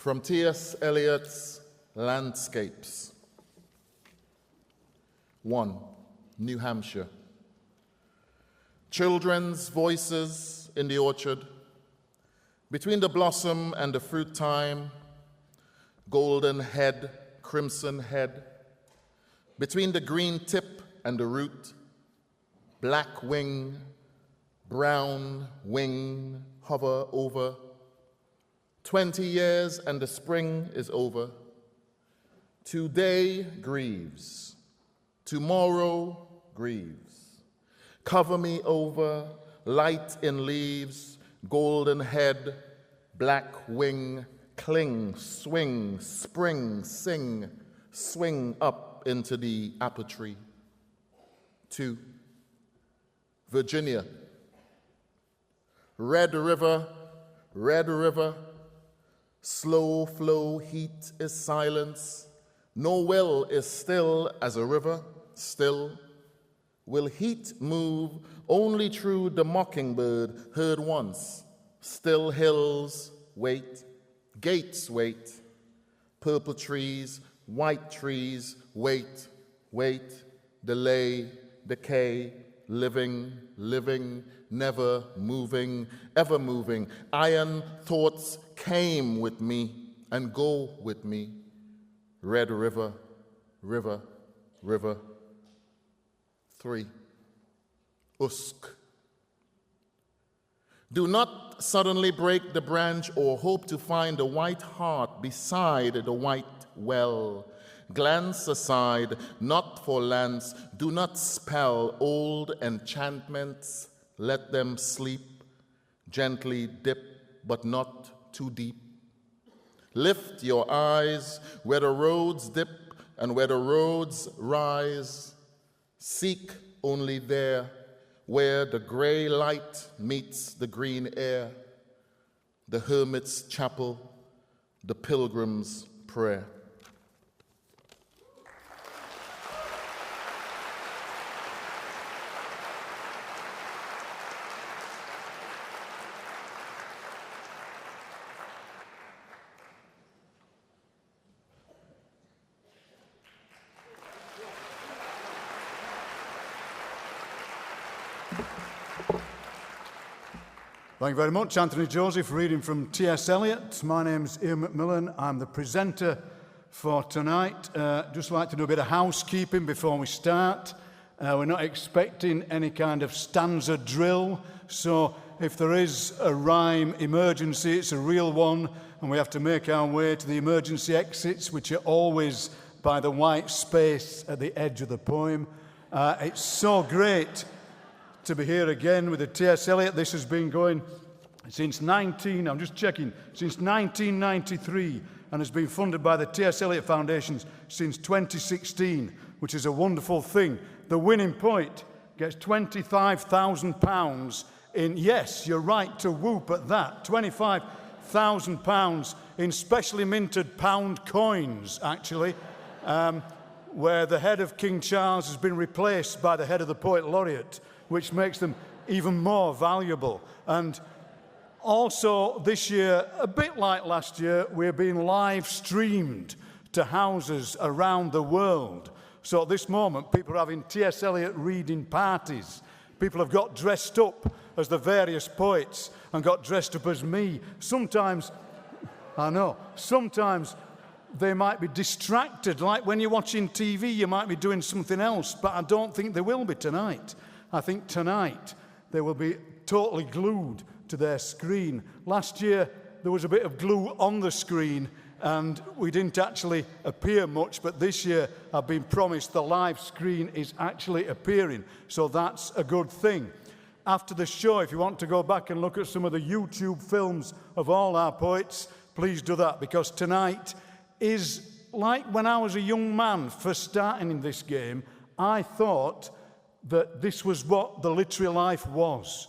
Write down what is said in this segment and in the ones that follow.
From T.S. Eliot's Landscapes. 1. New Hampshire. Children's voices in the orchard. Between the blossom and the fruit time, golden head, crimson head. Between the green tip and the root, black wing, brown wing hover over. 20 years and the spring is over. Today grieves, tomorrow grieves. Cover me over, light in leaves, golden head, black wing, cling, swing, spring, sing, swing up into the apple tree. 2. Virginia. Red river, slow flow heat is silence. No will is still as a river, still. Will heat move only through the mockingbird heard once? Still hills wait, gates wait, purple trees, white trees wait, wait, delay, decay, living, living, never moving, ever moving. Iron thoughts came with me and go with me. Red river, river, river. 3. Usk. Do not suddenly break the branch or hope to find a white heart beside the white well. Glance aside, not for lance. Do not spell old enchantments. Let them sleep. Gently dip, but not too deep. Lift your eyes where the roads dip and where the roads rise. Seek only there where the gray light meets the green air. The hermit's chapel, the pilgrim's prayer. Thank you very much, Anthony Joseph, reading from T.S. Eliot. My name's Ian McMillan. I'm the presenter for tonight. Just like to do a bit of housekeeping before we start. We're not expecting any kind of stanza drill, so if there is a rhyme emergency, it's a real one, and we have to make our way to the emergency exits, which are always by the white space at the edge of the poem. It's so great to be here again with the T.S. Eliot. This has been going since 1993, and has been funded by the T.S. Eliot Foundation since 2016, which is a wonderful thing. The winning poet gets £25,000 in, yes, you're right to whoop at that, £25,000 in specially minted pound coins, actually, where the head of King Charles has been replaced by the head of the Poet Laureate, which makes them even more valuable. And also this year, a bit like last year, we're being live streamed to houses around the world. So at this moment, people are having T.S. Eliot reading parties. People have got dressed up as the various poets and got dressed up as me. Sometimes, I know, sometimes they might be distracted, like when you're watching TV, you might be doing something else, but I don't think they will be tonight. I think tonight they will be totally glued to their screen. Last year there was a bit of glue on the screen and we didn't actually appear much, but this year I've been promised the live screen is actually appearing, so that's a good thing. After the show, if you want to go back and look at some of the YouTube films of all our poets, please do that, because tonight is like when I was a young man first starting in this game. I thought that this was what the literary life was.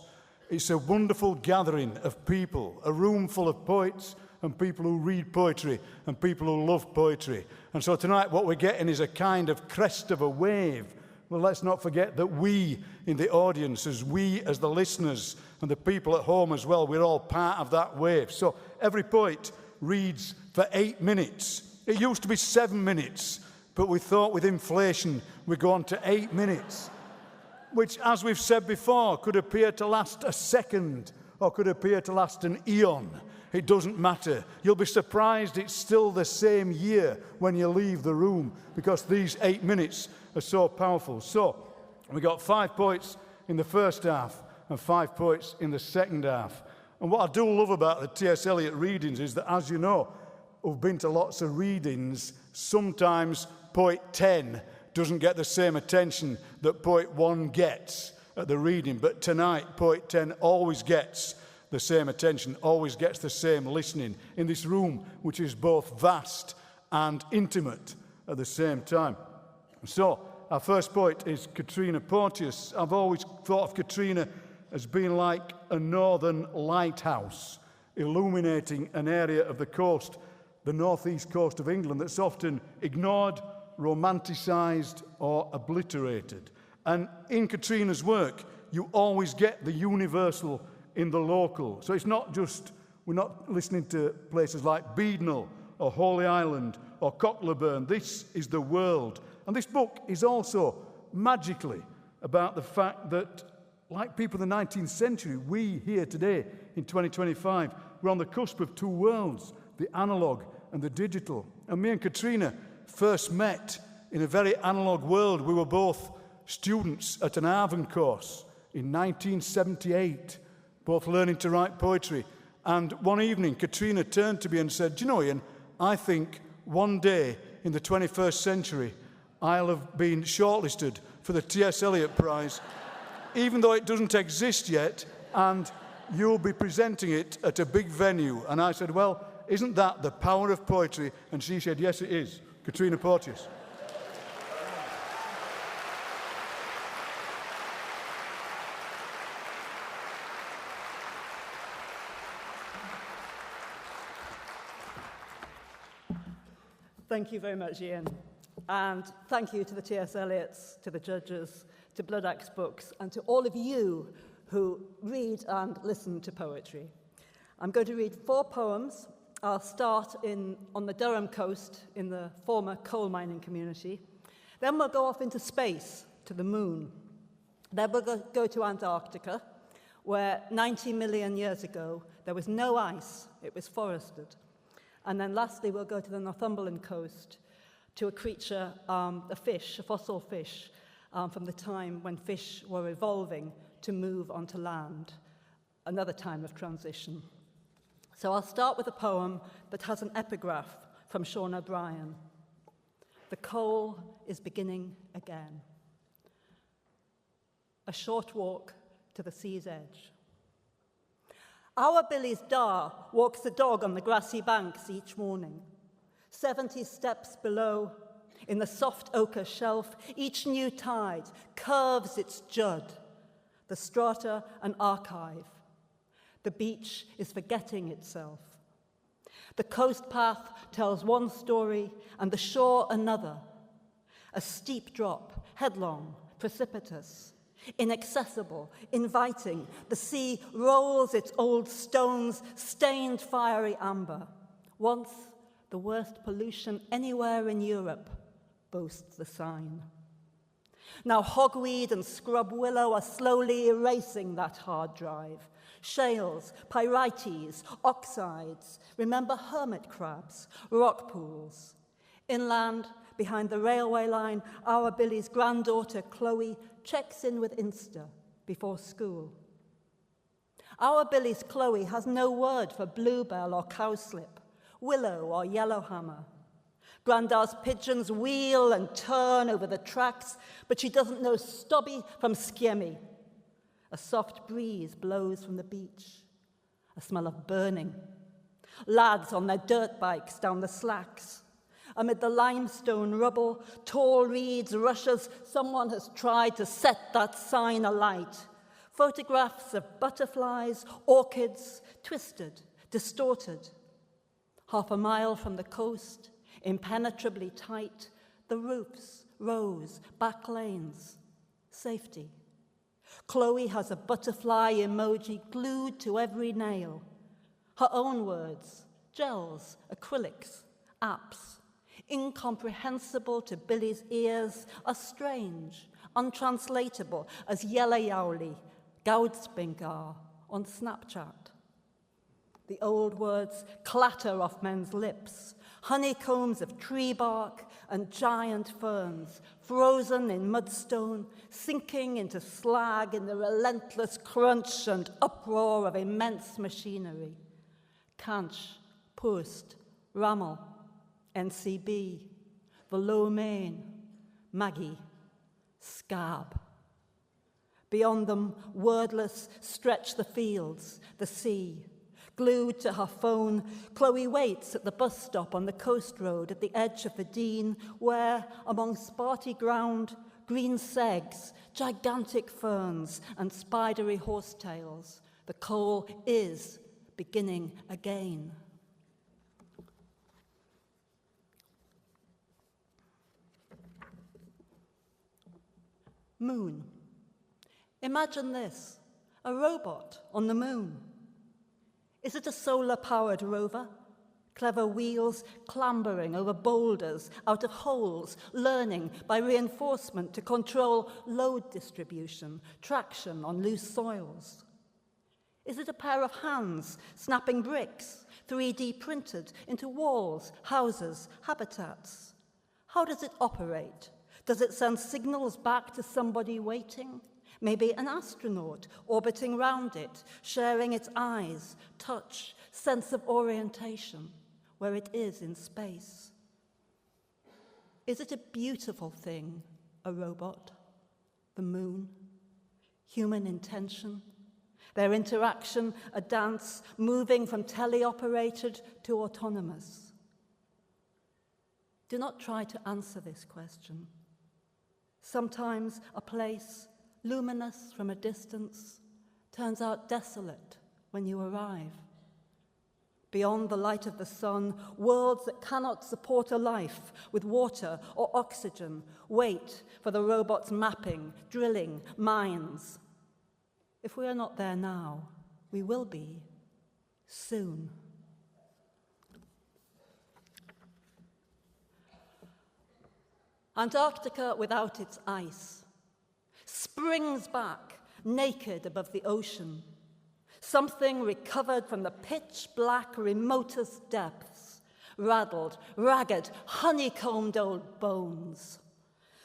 It's a wonderful gathering of people, a room full of poets and people who read poetry and people who love poetry. And so tonight what we're getting is a kind of crest of a wave. Well, let's not forget that we in the audience, as the listeners and the people at home as well, we're all part of that wave. So every poet reads for 8 minutes. It used to be 7 minutes, but we thought with inflation we'd go on to 8 minutes, which, as we've said before, could appear to last a second or could appear to last an eon. It doesn't matter. You'll be surprised it's still the same year when you leave the room, because these 8 minutes are so powerful. So we got 5 poets in the first half and 5 poets in the second half. And what I do love about the T.S. Eliot readings is that, as you know, who've been to lots of readings, sometimes poet 10 doesn't get the same attention that poet 1 gets at the reading. But tonight, poet 10 always gets the same attention, always gets the same listening in this room, which is both vast and intimate at the same time. So, our first poet is Katrina Porteous. I've always thought of Katrina as being like a northern lighthouse, illuminating an area of the coast, the northeast coast of England, that's often ignored, romanticised, or obliterated. And in Katrina's work, you always get the universal in the local. So it's not just, we're not listening to places like Beadnell or Holy Island or Cockleburn. This is the world. And this book is also magically about the fact that, like people in the 19th century, we here today in 2025, we're on the cusp of 2 worlds, the analogue and the digital. And me and Katrina first met in a very analogue world. We were both students at an Arvin course in 1978, both learning to write poetry. And one evening, Katrina turned to me and said, "Do you know, Ian, I think one day in the 21st century, I'll have been shortlisted for the T.S. Eliot Prize, even though it doesn't exist yet, and you'll be presenting it at a big venue." And I said, "Well, isn't that the power of poetry?" And she said, "Yes, it is." Katrina Porteous. Thank you very much, Ian. And thank you to the T.S. Eliots, to the judges, to Blood Axe Books, and to all of you who read and listen to poetry. I'm going to read 4 poems. I'll start on the Durham coast in the former coal mining community. Then we'll go off into space, to the moon. Then we'll go to Antarctica, where 90 million years ago there was no ice, it was forested. And then lastly, we'll go to the Northumberland coast to a creature, a fish, a fossil fish, from the time when fish were evolving to move onto land, another time of transition. So I'll start with a poem that has an epigraph from Sean O'Brien. The coal is beginning again. A short walk to the sea's edge. Our Billy's Dar walks the dog on the grassy banks each morning. 70 steps below, in the soft ochre shelf, each new tide curves its jud, the strata an archive. The beach is forgetting itself. The coast path tells one story and the shore another. A steep drop, headlong, precipitous, inaccessible, inviting. The sea rolls its old stones, stained fiery amber. Once the worst pollution anywhere in Europe, boasts the sign. Now hogweed and scrub willow are slowly erasing that hard drive. Shales, pyrites, oxides, remember hermit crabs, rock pools. Inland, behind the railway line, our Billy's granddaughter Chloe checks in with Insta before school. Our Billy's Chloe has no word for bluebell or cowslip, willow or yellowhammer. Grandad's pigeons wheel and turn over the tracks, but she doesn't know stubby from skimmie. A soft breeze blows from the beach, a smell of burning. Lads on their dirt bikes down the slacks. Amid the limestone rubble, tall reeds, rushes, someone has tried to set that sign alight. Photographs of butterflies, orchids, twisted, distorted. Half a mile from the coast, impenetrably tight, the roofs, rows, back lanes, safety. Chloe has a butterfly emoji glued to every nail. Her own words, Gels, acrylics, apps, incomprehensible to Billy's ears, are strange, untranslatable as Yeleyauli, Gaudsbingar on Snapchat. The old words clatter off men's lips, honeycombs of tree bark and giant ferns, frozen in mudstone, sinking into slag in the relentless crunch and uproar of immense machinery. Kanch, Post, Rammel, NCB, the Low Main, Maggie, Scab. Beyond them, wordless, stretch the fields, the sea. Glued to her phone, Chloe waits at the bus stop on the coast road at the edge of the Dean, where, among sparty ground, green segs, gigantic ferns, and spidery horsetails, the coal is beginning again. Moon. Imagine this, a robot on the moon. Is it a solar-powered rover? Clever wheels clambering over boulders, out of holes, learning by reinforcement to control load distribution, traction on loose soils. Is it a pair of hands snapping bricks, 3D printed into walls, houses, habitats? How does it operate? Does it send signals back to somebody waiting? Maybe an astronaut orbiting round it, sharing its eyes, touch, sense of orientation, where it is in space. Is it a beautiful thing, a robot? The moon? Human intention? Their interaction, a dance, moving from teleoperated to autonomous? Do not try to answer this question. Sometimes a place, luminous from a distance, turns out desolate when you arrive. Beyond the light of the sun, worlds that cannot support a life with water or oxygen wait for the robot's mapping, drilling, mines. If we are not there now, we will be soon. Antarctica without its ice springs back naked above the ocean, something recovered from the pitch-black remotest depths, raddled, ragged, honeycombed old bones.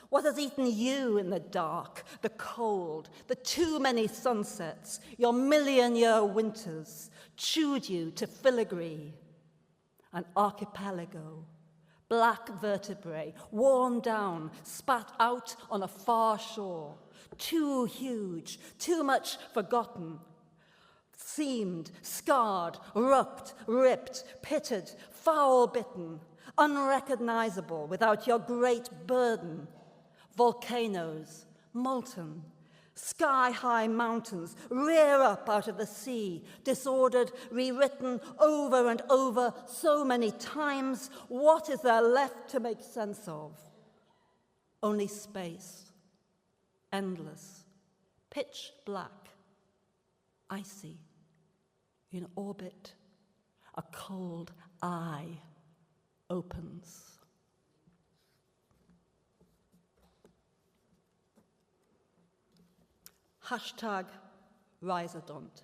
What has eaten you in the dark, the cold, the too many sunsets, your million-year winters, chewed you to filigree? An archipelago, black vertebrae, worn down, spat out on a far shore, too huge, too much forgotten, seamed, scarred, rucked, ripped, pitted, foul-bitten, unrecognizable without your great burden. Volcanoes, molten, sky-high mountains rear up out of the sea, disordered, rewritten over and over so many times. What is there left to make sense of? Only space, endless, pitch black, icy, in orbit, a cold eye opens. Hashtag Rhizodont.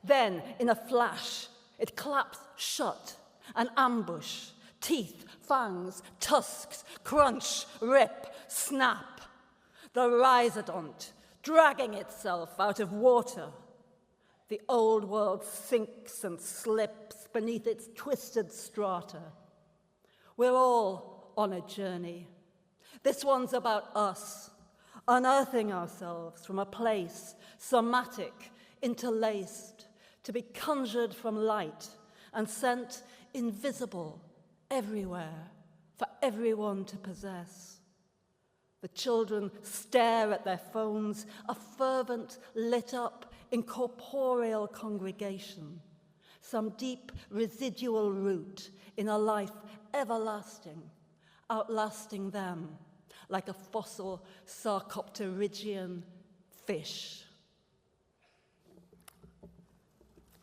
Then, in a flash, it claps shut, an ambush, teeth, fangs, tusks, crunch, rip, snap. The Rhizodont, dragging itself out of water. The old world sinks and slips beneath its twisted strata. We're all on a journey. This one's about us, unearthing ourselves from a place, somatic, interlaced, to be conjured from light and sent invisible everywhere for everyone to possess. The children stare at their phones, a fervent, lit-up, incorporeal congregation, some deep residual root in a life everlasting, outlasting them, like a fossil sarcopterygian fish.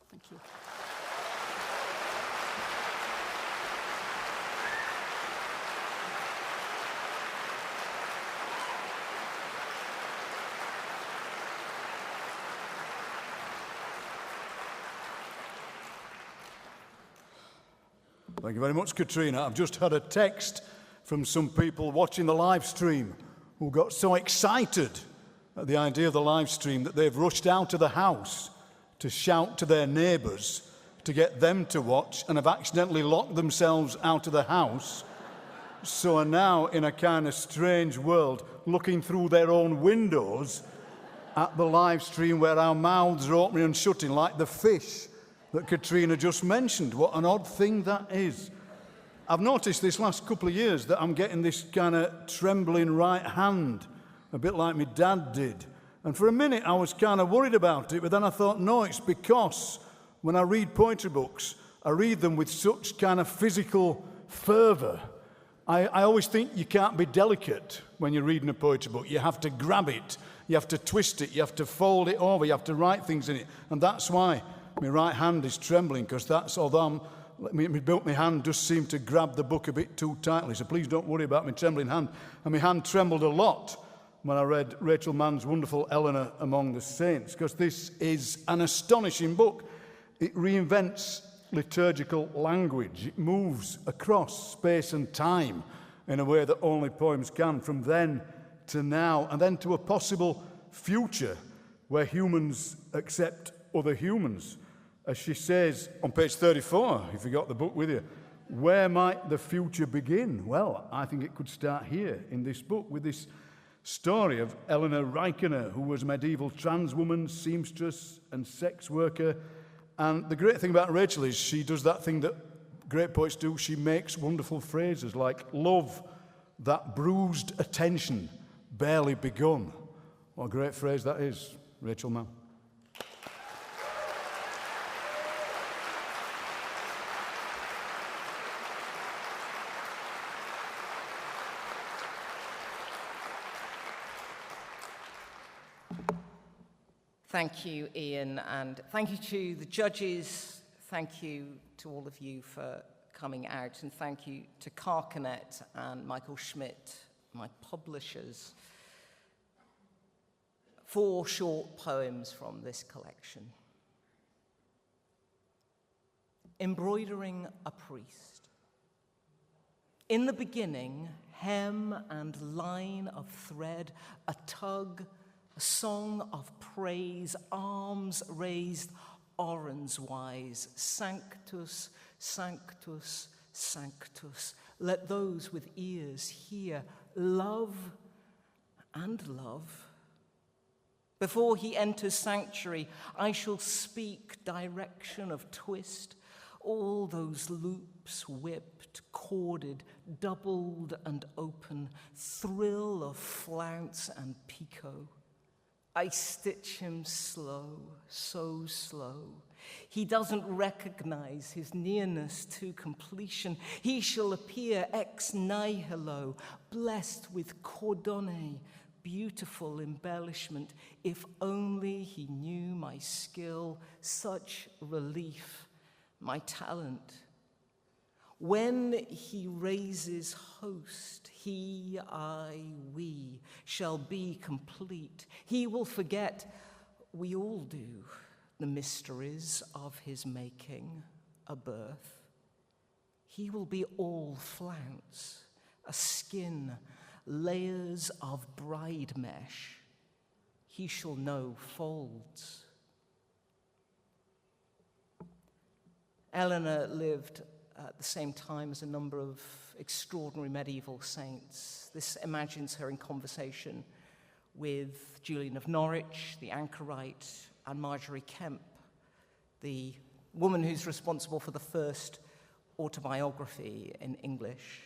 Thank you. Thank you very much, Katrina. I've just had a text from some people watching the live stream who got so excited at the idea of the live stream that they've rushed out of the house to shout to their neighbours to get them to watch and have accidentally locked themselves out of the house, so are now in a kind of strange world looking through their own windows at the live stream where our mouths are opening and shutting like the fish that Katrina just mentioned. What an odd thing that is. I've noticed this last couple of years that I'm getting this kind of trembling right hand, a bit like my dad did. And for a minute I was kind of worried about it, but then I thought, no, it's because when I read poetry books, I read them with such kind of physical fervour. I always think you can't be delicate when you're reading a poetry book. You have to grab it, you have to twist it, you have to fold it over, you have to write things in it. And that's why my right hand is trembling, because that's, although my hand does seem to grab the book a bit too tightly. So please don't worry about my trembling hand. And my hand trembled a lot when I read Rachel Mann's wonderful Eleanor Among the Saints, because this is an astonishing book. It reinvents liturgical language. It moves across space and time in a way that only poems can, from then to now, and then to a possible future where humans accept other humans. As she says on page 34, if you got the book with you, where might the future begin? Well, I think it could start here in this book with this story of Eleanor Reikener, who was a medieval trans woman, seamstress and sex worker. And the great thing about Rachel is she does that thing that great poets do. She makes wonderful phrases like, love, that bruised attention, barely begun. What a great phrase that is, Rachel Mann. Thank you, Ian, and thank you to the judges. Thank you to all of you for coming out, and thank you to Carcanet and Michael Schmidt, my publishers, for short poems from this collection. Embroidering a Priest. In the beginning, hem and line of thread, a tug, a song of praise, arms raised orans-wise, Sanctus, Sanctus, Sanctus. Let those with ears hear, love and love. Before he enters sanctuary, I shall speak direction of twist, all those loops whipped, corded, doubled and open, thrill of flounce and picot. I stitch him slow, so slow. He doesn't recognize his nearness to completion. He shall appear ex nihilo, blessed with cordone, beautiful embellishment. If only he knew my skill, such relief, my talent. When he raises host, he, I, we shall be complete. He will forget, we all do, the mysteries of his making, a birth. He will be all flounce, a skin, layers of bride mesh. He shall know folds. Eleanor lived at the same time as a number of extraordinary medieval saints. This imagines her in conversation with Julian of Norwich, the anchorite, and Marjorie Kemp, the woman who's responsible for the first autobiography in English.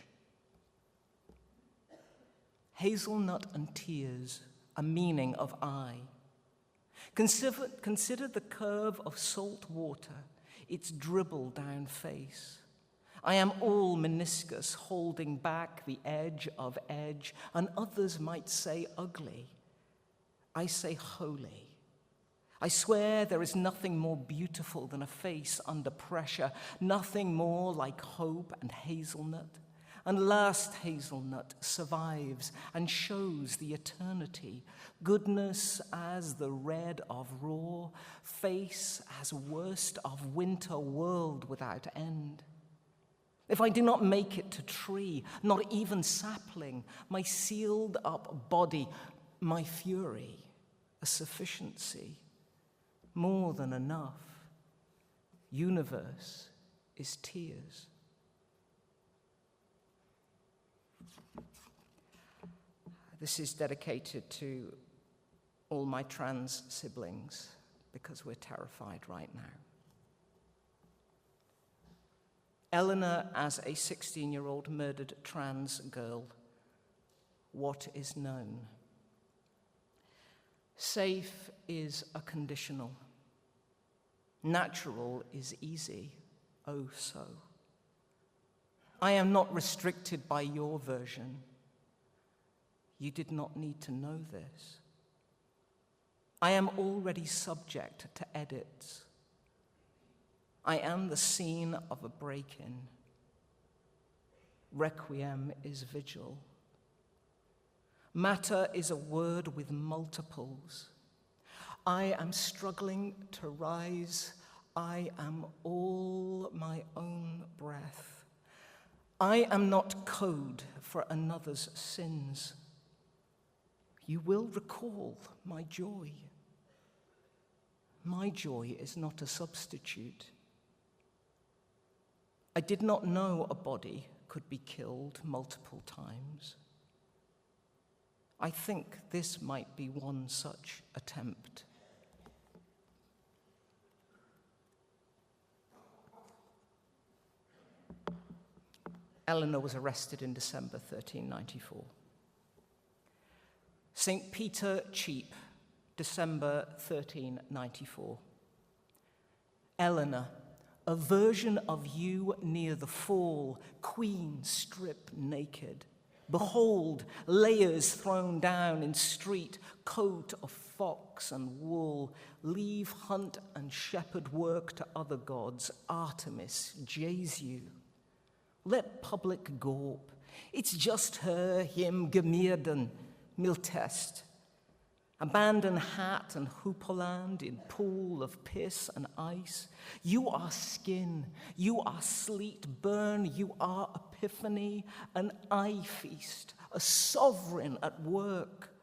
Hazelnut and tears, a meaning of eye. Consider the curve of salt water, its dribble down face. I am all meniscus, holding back the edge of edge, and others might say ugly. I say holy. I swear there is nothing more beautiful than a face under pressure, nothing more like hope and hazelnut. And last hazelnut survives and shows the eternity, goodness as the red of raw, face as worst of winter world without end. if I do not make it to tree, not even sapling, my sealed up body, my fury, a sufficiency, more than enough, universe is tears. This is dedicated to all my trans siblings because we're terrified right now. Eleanor, as a 16-year-old murdered trans girl, what is known? Safe is a conditional. Natural is easy, oh so. I am not restricted by your version. You did not need to know this. I am already subject to edits. I am the scene of a break-in. Requiem is vigil. Matter is a word with multiples. I am struggling to rise. I am all my own breath. I am not code for another's sins. You will recall my joy. My joy is not a substitute. I did not know a body could be killed multiple times. I think this might be one such attempt. Eleanor was arrested in December 1394. St. Peter Cheap, December 1394. Eleanor, a version of you near the fall, queen strip naked. Behold, layers thrown down in street, coat of fox and wool. Leave hunt and shepherd work to other gods, Artemis, Jesu. Let public gawp. It's just her, him, gemierden, miltest. Abandon hat and hoopoland in pool of piss and ice. You are skin, you are sleet burn, you are epiphany, an eye feast, a sovereign at work.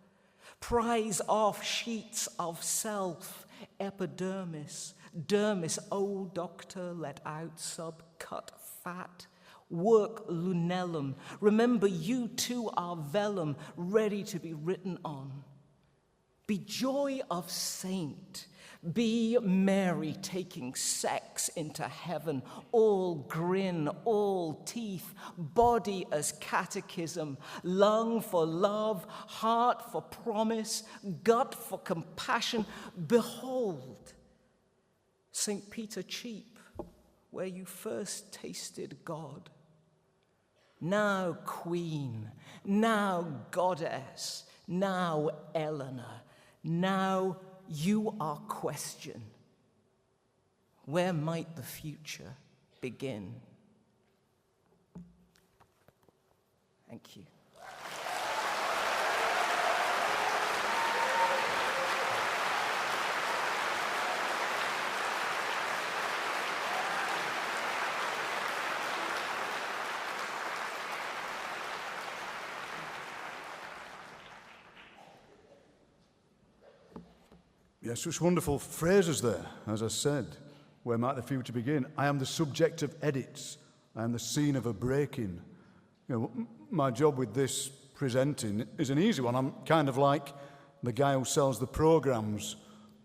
Prize off sheets of self, epidermis, dermis, O doctor, let out subcut fat. Work lunellum, remember you too are vellum, ready to be written on. Be joy of saint, be Mary taking sex into heaven, all grin, all teeth, body as catechism, lung for love, heart for promise, gut for compassion. Behold, St. Peter Cheap, where you first tasted God. Now queen, now goddess, now Eleanor, now you are question. Where might the future begin? Thank you. Yes, such wonderful phrases there, as I said. Where might the future begin? I am the subject of edits. I am the scene of a break-in. You know, my job with this presenting is an easy one. I'm kind of like the guy who sells the programmes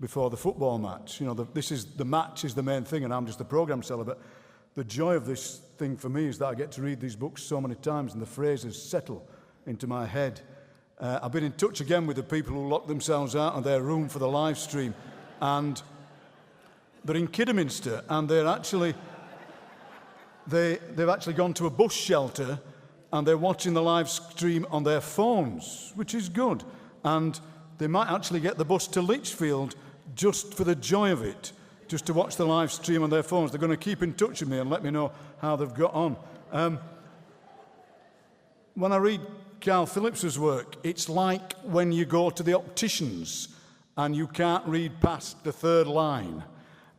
before the football match. You know, the match is the main thing, and I'm just the programme seller. But the joy of this thing for me is that I get to read these books so many times, and the phrases settle into my head. I've been in touch again with the people who locked themselves out of their room for the live stream, and they're in Kidderminster, and they've actually gone to a bus shelter, and they're watching the live stream on their phones, which is good. And they might actually get the bus to Lichfield just for the joy of it, just to watch the live stream on their phones. They're going to keep in touch with me and let me know how they've got on. When I read Carl Phillips's work, it's like when you go to the opticians and you can't read past the third line,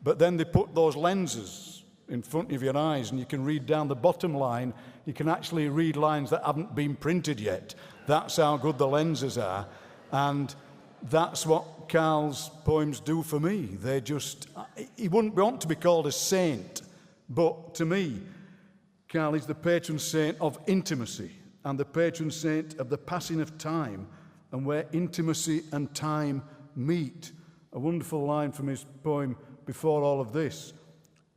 but then they put those lenses in front of your eyes, and you can read down the bottom line. You can actually read lines that haven't been printed yet. That's how good the lenses are. And that's what Carl's poems do for me. They just, he wouldn't want to be called a saint, but to me, Carl is the patron saint of intimacy and the patron saint of the passing of time and where intimacy and time meet. A wonderful line from his poem, Before All of This.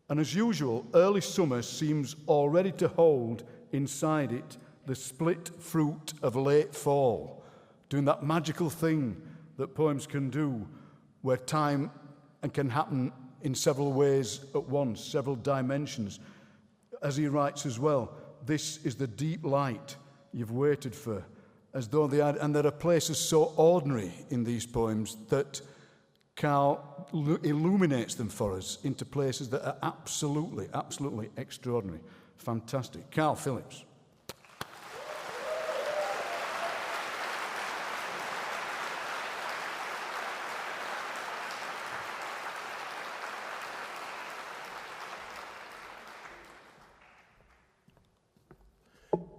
And as usual, early summer seems already to hold inside it the split fruit of late fall, doing that magical thing that poems can do, where time can happen in several ways at once, several dimensions. As he writes as well, this is the deep light you've waited for, as though and there are places so ordinary in these poems that Carl illuminates them for us into places that are absolutely, absolutely extraordinary. Fantastic. Carl Phillips.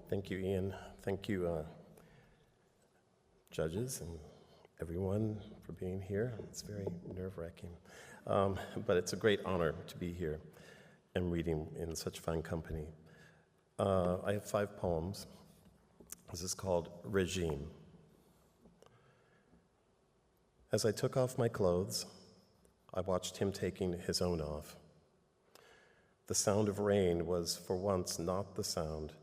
Thank you, Ian. Thank you, judges and everyone for being here. It's very nerve-wracking. But it's a great honor to be here and reading in such fine company. I have 5 poems. This is called Regime. As I took off my clothes, I watched him taking his own off. The sound of rain was for once not the sound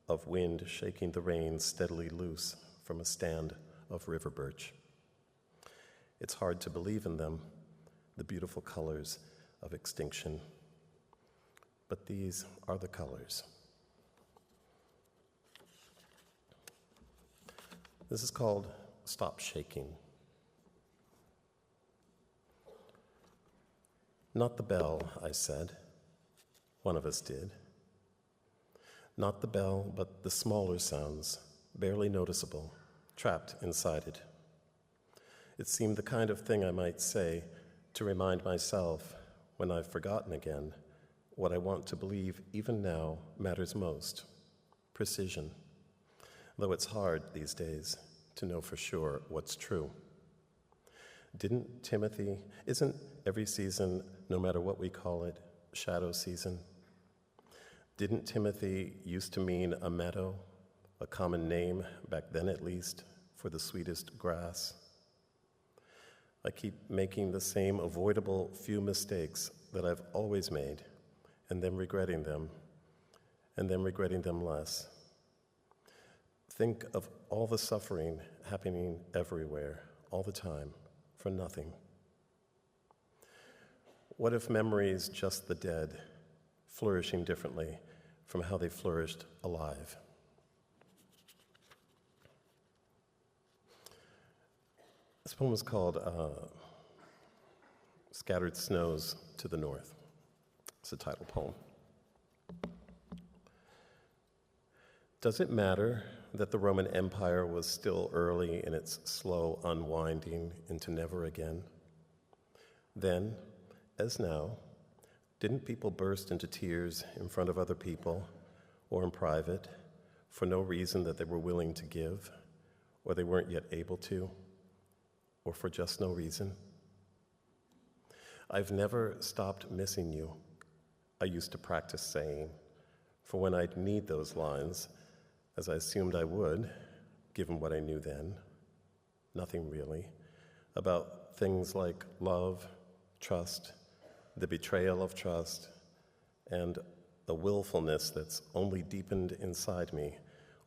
of wind shaking the rain steadily loose from a stand of river birch. It's hard to believe in them, the beautiful colors of extinction. But these are the colors. This is called Stop Shaking. Not the bell, I said. One of us did. Not the bell, but the smaller sounds, barely noticeable, trapped inside it. It seemed the kind of thing I might say to remind myself, when I've forgotten again, what I want to believe even now matters most: precision. Though it's hard these days to know for sure what's true. Isn't every season, no matter what we call it, shadow season? Didn't Timothy used to mean a meadow, a common name, back then at least, for the sweetest grass? I keep making the same avoidable few mistakes that I've always made, and then regretting them less. Think of all the suffering happening everywhere, all the time, for nothing. What if memory is just the dead, flourishing differently from how they flourished alive? This poem is called Scattered Snows to the North. It's a title poem. Does it matter that the Roman Empire was still early in its slow unwinding into never again? Then, as now, didn't people burst into tears in front of other people or in private for no reason that they were willing to give, or they weren't yet able to, or for just no reason? I've never stopped missing you, I used to practice saying, for when I'd need those lines, as I assumed I would, given what I knew then, nothing really, about things like love, trust, the betrayal of trust, and a willfulness that's only deepened inside me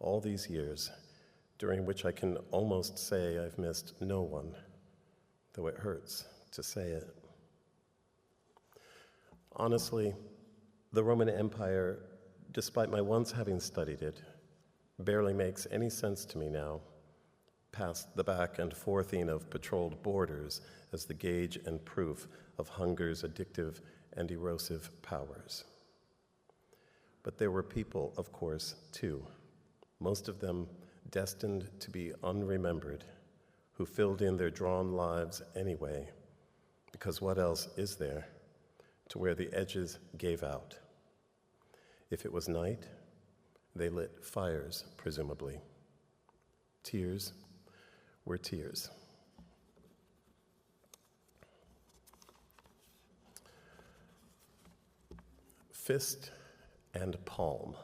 all these years, during which I can almost say I've missed no one, though it hurts to say it. Honestly, the Roman Empire, despite my once having studied it, barely makes any sense to me now, past the back and forthing of patrolled borders as the gauge and proof of hunger's addictive and erosive powers. But there were people, of course, too, most of them destined to be unremembered, who filled in their drawn lives anyway, because what else is there, to where the edges gave out, If it was night, they lit fires, presumably. Tears were tears. Fist and palm.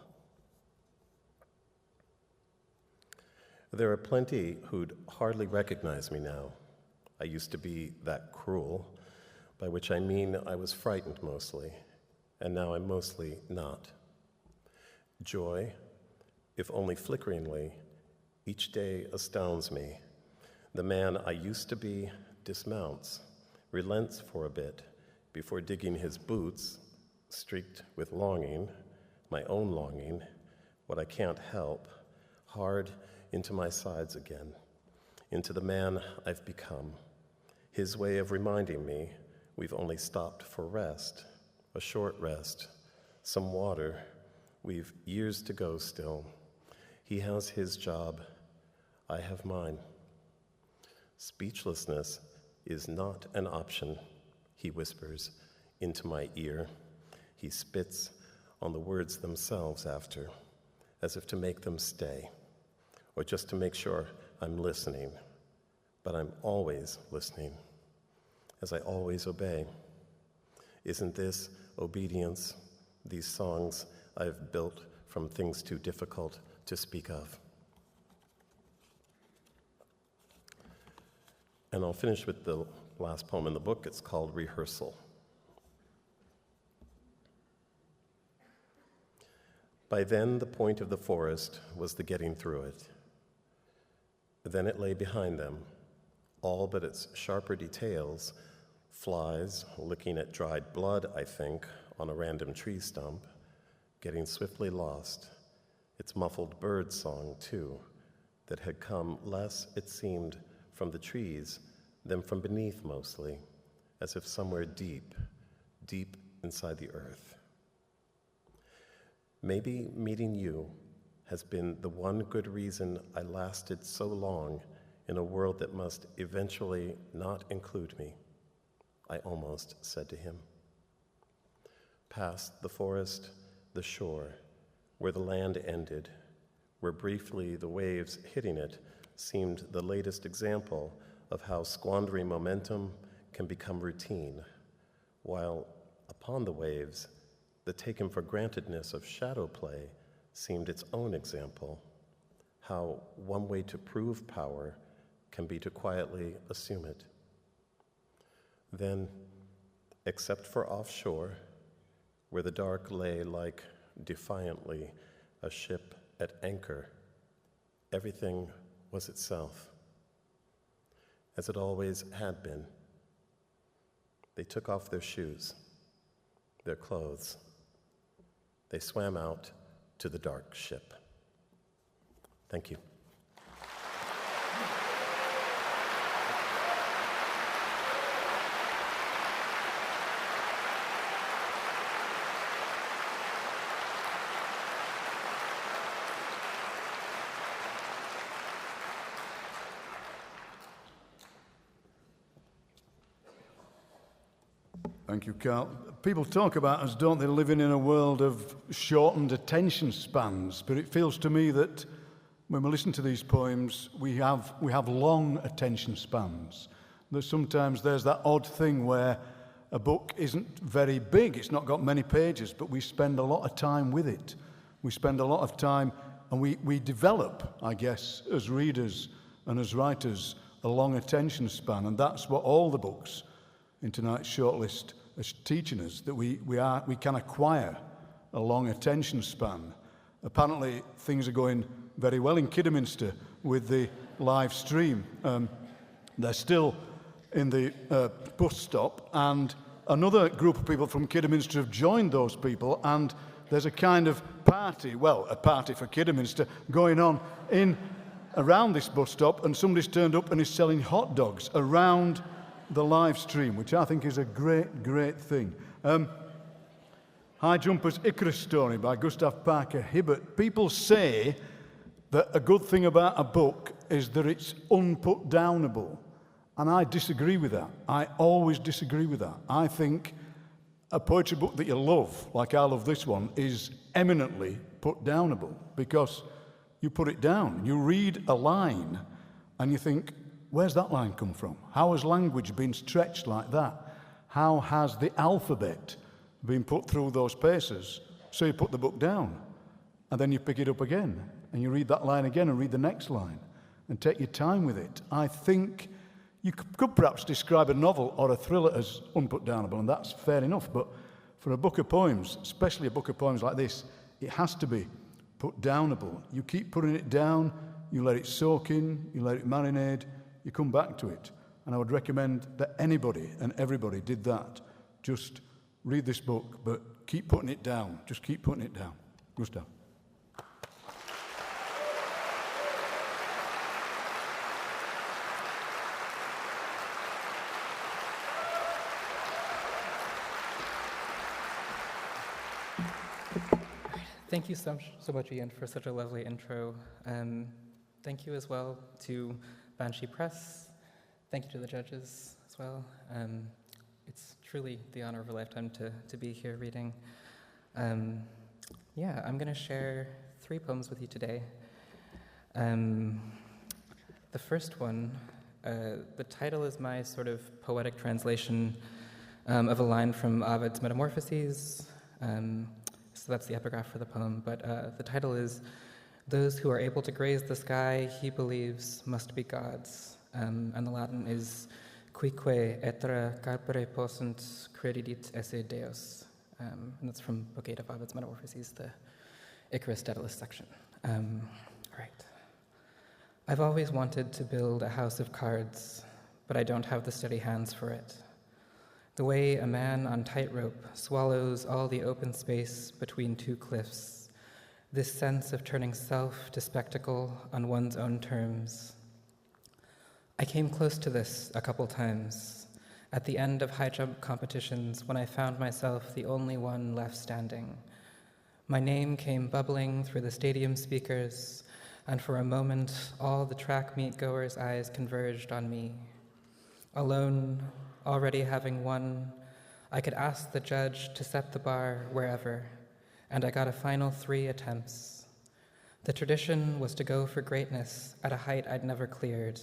There are plenty who'd hardly recognize me now. I used to be that cruel, by which I mean I was frightened mostly, and now I'm mostly not. Joy, if only flickeringly, each day astounds me. The man I used to be dismounts, relents for a bit, before digging his boots, streaked with longing, my own longing, what I can't help, hard into my sides again, into the man I've become. His way of reminding me we've only stopped for rest, a short rest, some water. We've years to go still. He has his job, I have mine. Speechlessness is not an option, he whispers into my ear. He spits on the words themselves after, as if to make them stay, or just to make sure I'm listening. But I'm always listening, as I always obey. Isn't this obedience, these songs I've built from things too difficult to speak of? And I'll finish with the last poem in the book. It's called Rehearsal. By then, the point of the forest was the getting through it. Then it lay behind them, all but its sharper details, flies licking at dried blood, I think, on a random tree stump, getting swiftly lost, its muffled bird song, too, that had come less, it seemed, from the trees than from beneath mostly, as if somewhere deep, deep inside the earth. Maybe meeting you has been the one good reason I lasted so long in a world that must eventually not include me, I almost said to him. Past the forest, the shore, where the land ended, where briefly the waves hitting it seemed the latest example of how squandering momentum can become routine, while upon the waves, the taken for grantedness of shadow play seemed its own example, how one way to prove power can be to quietly assume it. Then, except for offshore, where the dark lay like defiantly a ship at anchor, everything was itself, as it always had been. They took off their shoes, their clothes. They swam out to the dark ship. Thank you. Thank you, Carl. People talk about us, don't they, living in a world of shortened attention spans, but it feels to me that when we listen to these poems, we have long attention spans. That sometimes there's that odd thing where a book isn't very big, it's not got many pages, but we spend a lot of time with it. We spend a lot of time, and we develop, I guess, as readers and as writers, a long attention span, and that's what all the books in tonight's shortlist are teaching us, that we can acquire a long attention span. Apparently, things are going very well in Kidderminster with the live stream. They're still in the bus stop, and another group of people from Kidderminster have joined those people, and there's a kind of party, a party for Kidderminster, going on around this bus stop, and somebody's turned up and is selling hot dogs around the live stream, which I think is a great, great thing. High Jumper's Icarus Story by Gustav Parker Hibbert. People say that a good thing about a book is that it's unputdownable. And I disagree with that. I always disagree with that. I think a poetry book that you love, like I love this one, is eminently put-downable because you put it down. You read a line and you think, where's that line come from? How has language been stretched like that? How has the alphabet been put through those paces? So you put the book down and then you pick it up again and you read that line again and read the next line and take your time with it. I think you could perhaps describe a novel or a thriller as unput-downable, and that's fair enough, but for a book of poems, especially a book of poems like this, it has to be put-downable. You keep putting it down, you let it soak in, you let it marinate, you come back to it. And I would recommend that anybody and everybody did that. Just read this book, but keep putting it down. Just keep putting it down. Gustav. Thank you so much, Ian, for such a lovely intro. Thank you as well to Banshee Press. Thank you to the judges as well. It's truly the honor of a lifetime to be here reading. I'm going to share 3 poems with you today. The first one, the title is my sort of poetic translation of a line from Ovid's Metamorphoses. So that's the epigraph for the poem, but the title is, "Those who are able to graze the sky, he believes, must be gods." And the Latin is, "Quique etra carpere possunt credidit esse Deus." And that's from Book 8 of Ovid's Metamorphoses, the Icarus Daedalus section. Right. I've always wanted to build a house of cards, but I don't have the steady hands for it. The way a man on tightrope swallows all the open space between 2 cliffs, this sense of turning self to spectacle on one's own terms. I came close to this a couple times, at the end of high jump competitions when I found myself the only one left standing. My name came bubbling through the stadium speakers, and for a moment all the track meet goers' eyes converged on me. Alone, already having won, I could ask the judge to set the bar wherever, and I got a final 3 attempts. The tradition was to go for greatness at a height I'd never cleared,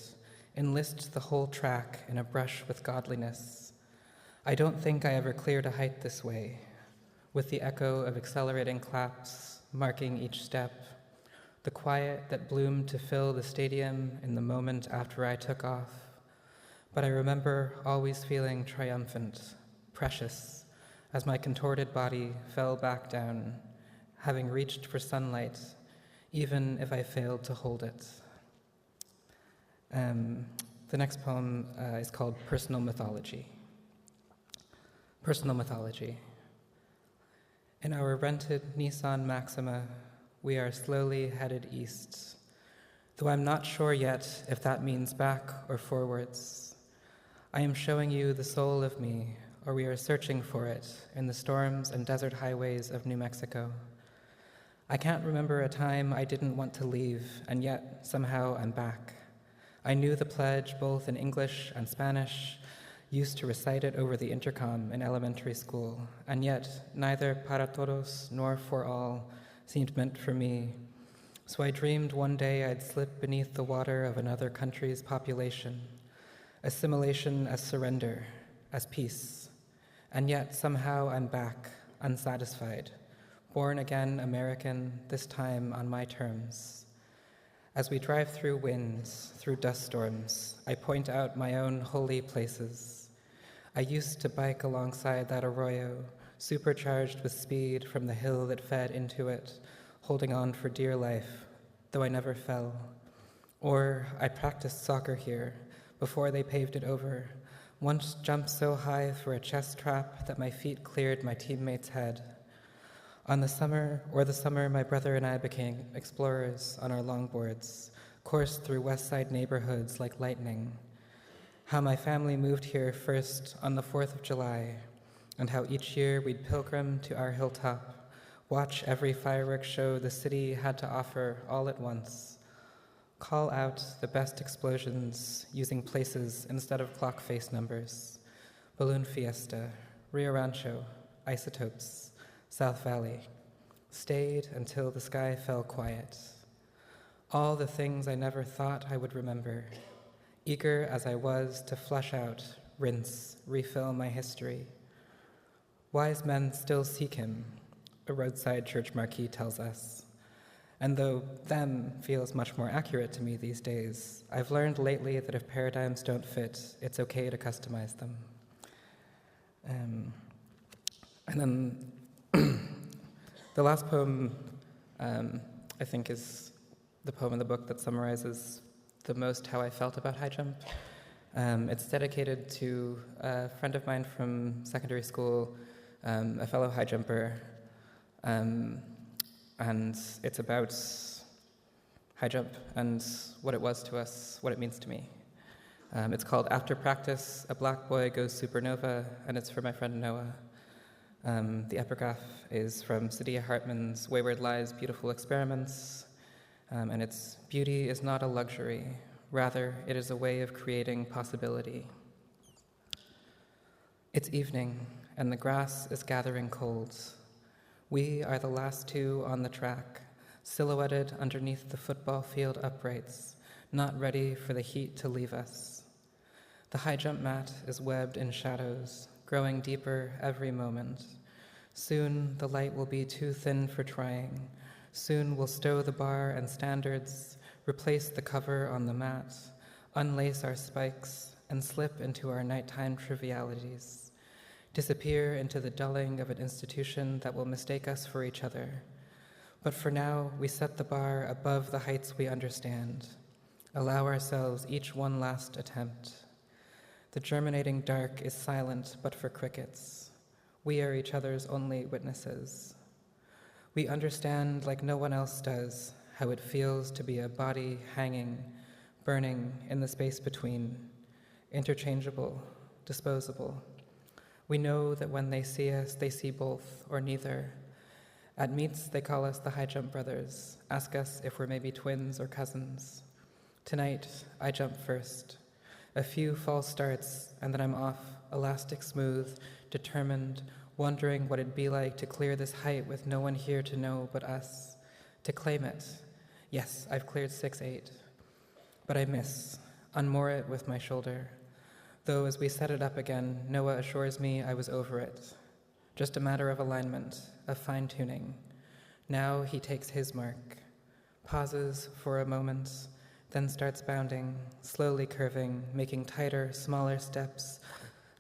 enlist the whole track in a brush with godliness. I don't think I ever cleared a height this way, with the echo of accelerating claps marking each step, the quiet that bloomed to fill the stadium in the moment after I took off. But I remember always feeling triumphant, precious, as my contorted body fell back down, having reached for sunlight, even if I failed to hold it. The next poem is called Personal Mythology. Personal Mythology. In our rented Nissan Maxima, we are slowly headed east, though I'm not sure yet if that means back or forwards. I am showing you the soul of me, or we are searching for it in the storms and desert highways of New Mexico. I can't remember a time I didn't want to leave, and yet somehow I'm back. I knew the pledge both in English and Spanish, used to recite it over the intercom in elementary school, and yet neither para todos nor for all seemed meant for me. So I dreamed one day I'd slip beneath the water of another country's population. Assimilation as surrender, as peace. And yet somehow I'm back, unsatisfied, born again American, this time on my terms. As we drive through winds, through dust storms, I point out my own holy places. I used to bike alongside that arroyo, supercharged with speed from the hill that fed into it, holding on for dear life, though I never fell. Or I practiced soccer here, before they paved it over, once jumped so high for a chest trap that my feet cleared my teammate's head. The summer my brother and I became explorers on our longboards, coursed through West Side neighborhoods like lightning. How my family moved here first on the 4th of July, and how each year we'd pilgrim to our hilltop, watch every fireworks show the city had to offer all at once, call out the best explosions using places instead of clock face numbers. Balloon Fiesta, Rio Rancho, isotopes, South Valley, stayed until the sky fell quiet. All the things I never thought I would remember, eager as I was to flush out, rinse, refill my history. Wise men still seek him, a roadside church marquee tells us. And though them feels much more accurate to me these days, I've learned lately that if paradigms don't fit, it's okay to customize them. And then the last poem, I think, is the poem in the book that summarizes the most how I felt about high jump. It's dedicated to a friend of mine from secondary school, a fellow high jumper, and it's about high jump and what it was to us, what it means to me. It's called After Practice, A Black Boy Goes Supernova, and it's for my friend Noah. The epigraph is from Saidiya Hartman's Wayward Lies, Beautiful Experiments, and it's beauty is not a luxury, rather it is a way of creating possibility. It's evening, and the grass is gathering cold. We are the last two on the track, silhouetted underneath the football field uprights, not ready for the heat to leave us. The high jump mat is webbed in shadows, growing deeper every moment. Soon the light will be too thin for trying. Soon we'll stow the bar and standards, replace the cover on the mat, unlace our spikes, and slip into our nighttime trivialities. Disappear into the dulling of an institution that will mistake us for each other. But for now, we set the bar above the heights we understand. Allow ourselves each one last attempt. The germinating dark is silent but for crickets. We are each other's only witnesses. We understand like no one else does how it feels to be a body hanging, burning in the space between, interchangeable, disposable. We know that when they see us, they see both or neither. At meets, they call us the high jump brothers, ask us if we're maybe twins or cousins. Tonight, I jump first. A few false starts, and then I'm off, elastic smooth, determined, wondering what it'd be like to clear this height with no one here to know but us, to claim it. Yes, I've cleared 6'8", but I miss, unmoor it with my shoulder. Though as we set it up again, Noah assures me I was over it. Just a matter of alignment, of fine-tuning. Now he takes his mark, pauses for a moment, then starts bounding, slowly curving, making tighter, smaller steps,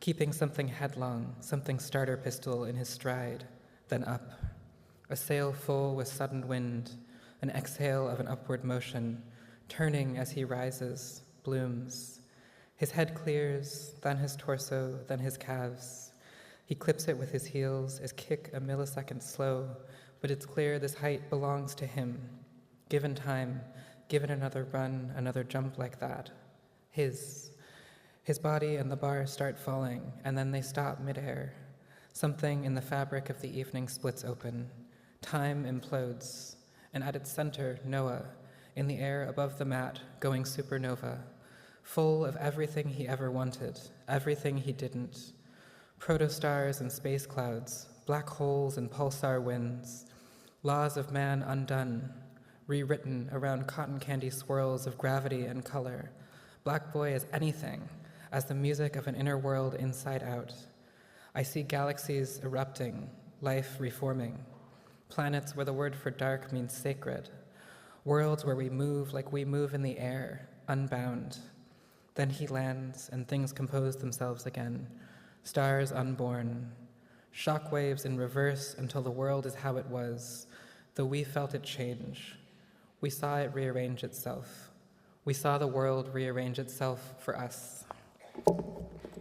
keeping something headlong, something starter pistol in his stride, then up. A sail full with sudden wind, an exhale of an upward motion, turning as he rises, blooms. His head clears, then his torso, then his calves. He clips it with his heels, his kick a millisecond slow, but it's clear this height belongs to him. Given time, given another run, another jump like that. His body and the bar start falling, and then they stop midair. Something in the fabric of the evening splits open. Time implodes, and at its center, Noah, in the air above the mat, going supernova, full of everything he ever wanted, everything he didn't. Protostars and space clouds, black holes and pulsar winds, laws of man undone, rewritten around cotton candy swirls of gravity and color. Black boy as anything, as the music of an inner world inside out. I see galaxies erupting, life reforming, planets where the word for dark means sacred, worlds where we move like we move in the air, unbound. Then he lands, and things compose themselves again, stars unborn, shockwaves in reverse until the world is how it was, though we felt it change. We saw it rearrange itself. We saw the world rearrange itself for us.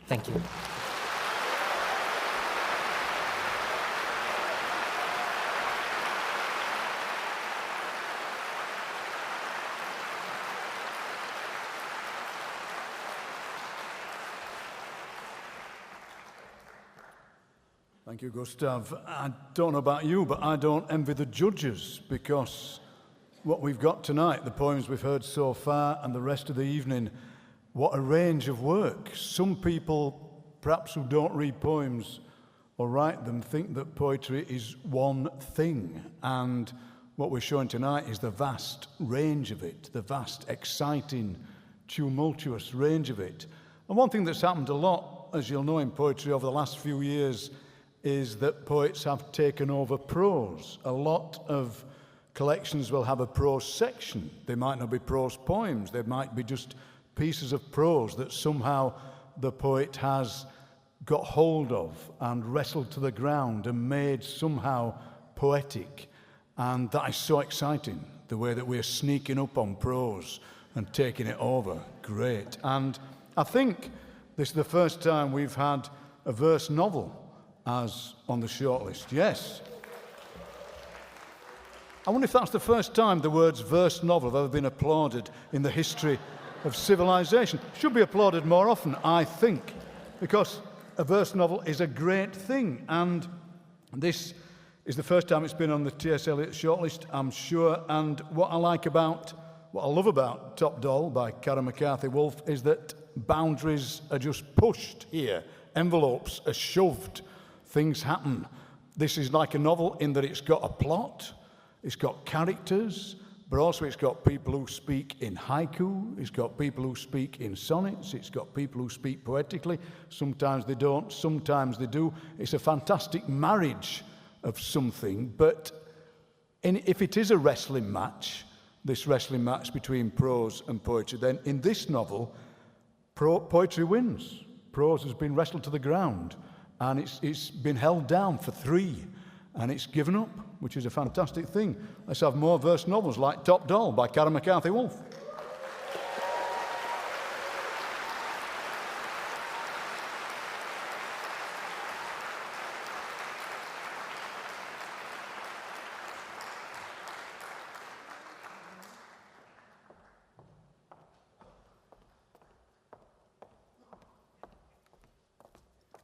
Thank you. Thank you, Gustav. I don't know about you, but I don't envy the judges, because what we've got tonight, the poems we've heard so far, and the rest of the evening, what a range of work. Some people, perhaps who don't read poems, or write them think that poetry is one thing. And what we're showing tonight is the vast range of it, the vast, exciting, tumultuous range of it. And one thing that's happened a lot, as you'll know in poetry over the last few years, is that poets have taken over prose. A lot of collections will have a prose section. They might not be prose poems. They might be just pieces of prose that somehow the poet has got hold of and wrestled to the ground and made somehow poetic. And that is so exciting, the way that we're sneaking up on prose and taking it over. Great. And I think this is the first time we've had a verse novel as on the shortlist. Yes. I wonder if that's the first time the words verse novel have ever been applauded in the history of civilization. Should be applauded more often, I think, because a verse novel is a great thing. And this is the first time it's been on the T.S. Eliot shortlist, I'm sure. And what I love about Top Doll by Karen McCarthy Wolfe is that boundaries are just pushed here. Envelopes are shoved. Things happen. This is like a novel in that it's got a plot, it's got characters, but also it's got people who speak in haiku, it's got people who speak in sonnets, it's got people who speak poetically. Sometimes they don't, sometimes they do. It's a fantastic marriage of something, but if it is a wrestling match, this wrestling match between prose and poetry, then in this novel, poetry wins. Prose has been wrestled to the ground, and it's been held down for 3, and it's given up, which is a fantastic thing. Let's have more verse novels like Top Doll by Karen McCarthy Wolfe.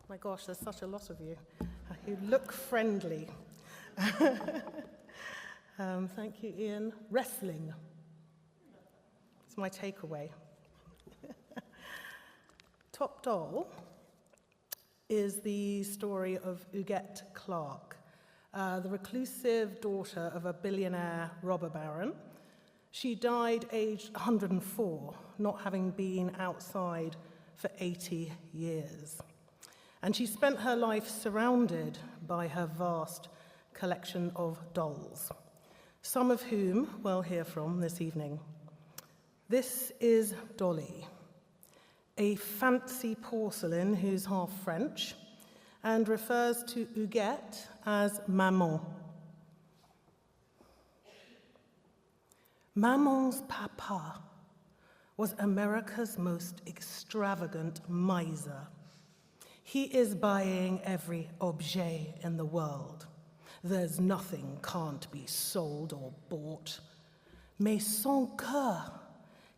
My gosh, there's such a lot of you who look friendly. Thank you, Ian. Wrestling. It's my takeaway. Top Doll is the story of Huguette Clark, the reclusive daughter of a billionaire robber baron. She died aged 104, not having been outside for 80 years. And she spent her life surrounded by her vast collection of dolls, some of whom we'll hear from this evening. This is Dolly, a fancy porcelain who's half French and refers to Huguette as Maman. Maman's papa was America's most extravagant miser. He is buying every objet in the world. There's nothing can't be sold or bought. Mais son cœur,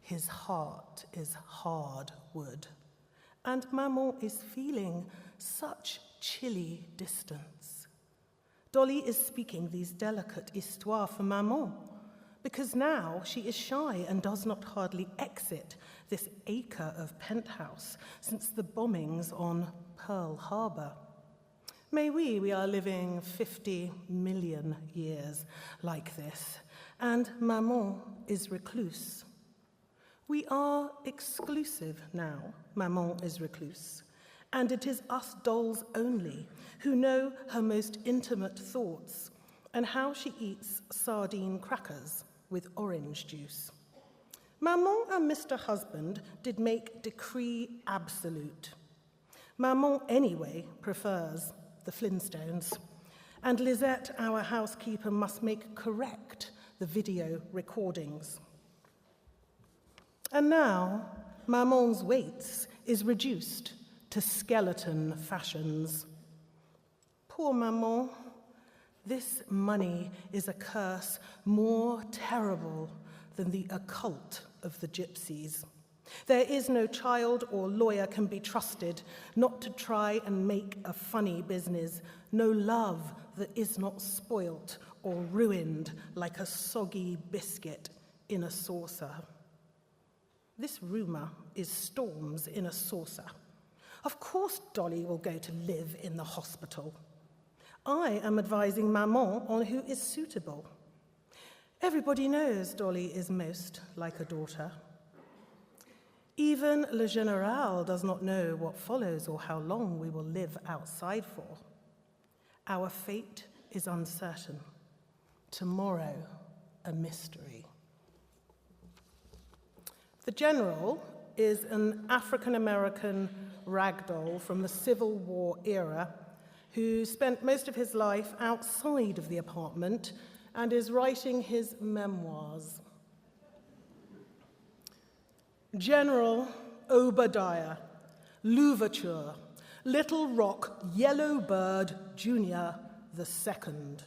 his heart is hard wood. And Maman is feeling such chilly distance. Dolly is speaking these delicate histoires for Maman, because now she is shy and does not hardly exit this acre of penthouse since the bombings on Pearl Harbor. Mais oui, we are living 50 million years like this, and Maman is recluse. We are exclusive now, Maman is recluse, and it is us dolls only who know her most intimate thoughts and how she eats sardine crackers with orange juice. Maman and Mr. Husband did make decree absolute. Maman, anyway, prefers the Flintstones, and Lisette, our housekeeper, must make correct the video recordings. And now, Maman's weight is reduced to skeleton fashions. Poor Maman, this money is a curse more terrible than the occult of the gypsies. There is no child or lawyer can be trusted not to try and make a funny business, no love that is not spoilt or ruined like a soggy biscuit in a saucer. This rumor is storms in a saucer. Of course Dolly will go to live in the hospital. I am advising Maman on who is suitable. Everybody knows Dolly is most like a daughter. Even Le Général does not know what follows or how long we will live outside for. Our fate is uncertain. Tomorrow, a mystery. The General is an African-American ragdoll from the Civil War era who spent most of his life outside of the apartment and is writing his memoirs. General Obadiah, Louverture, Little Rock, Yellowbird Jr. II.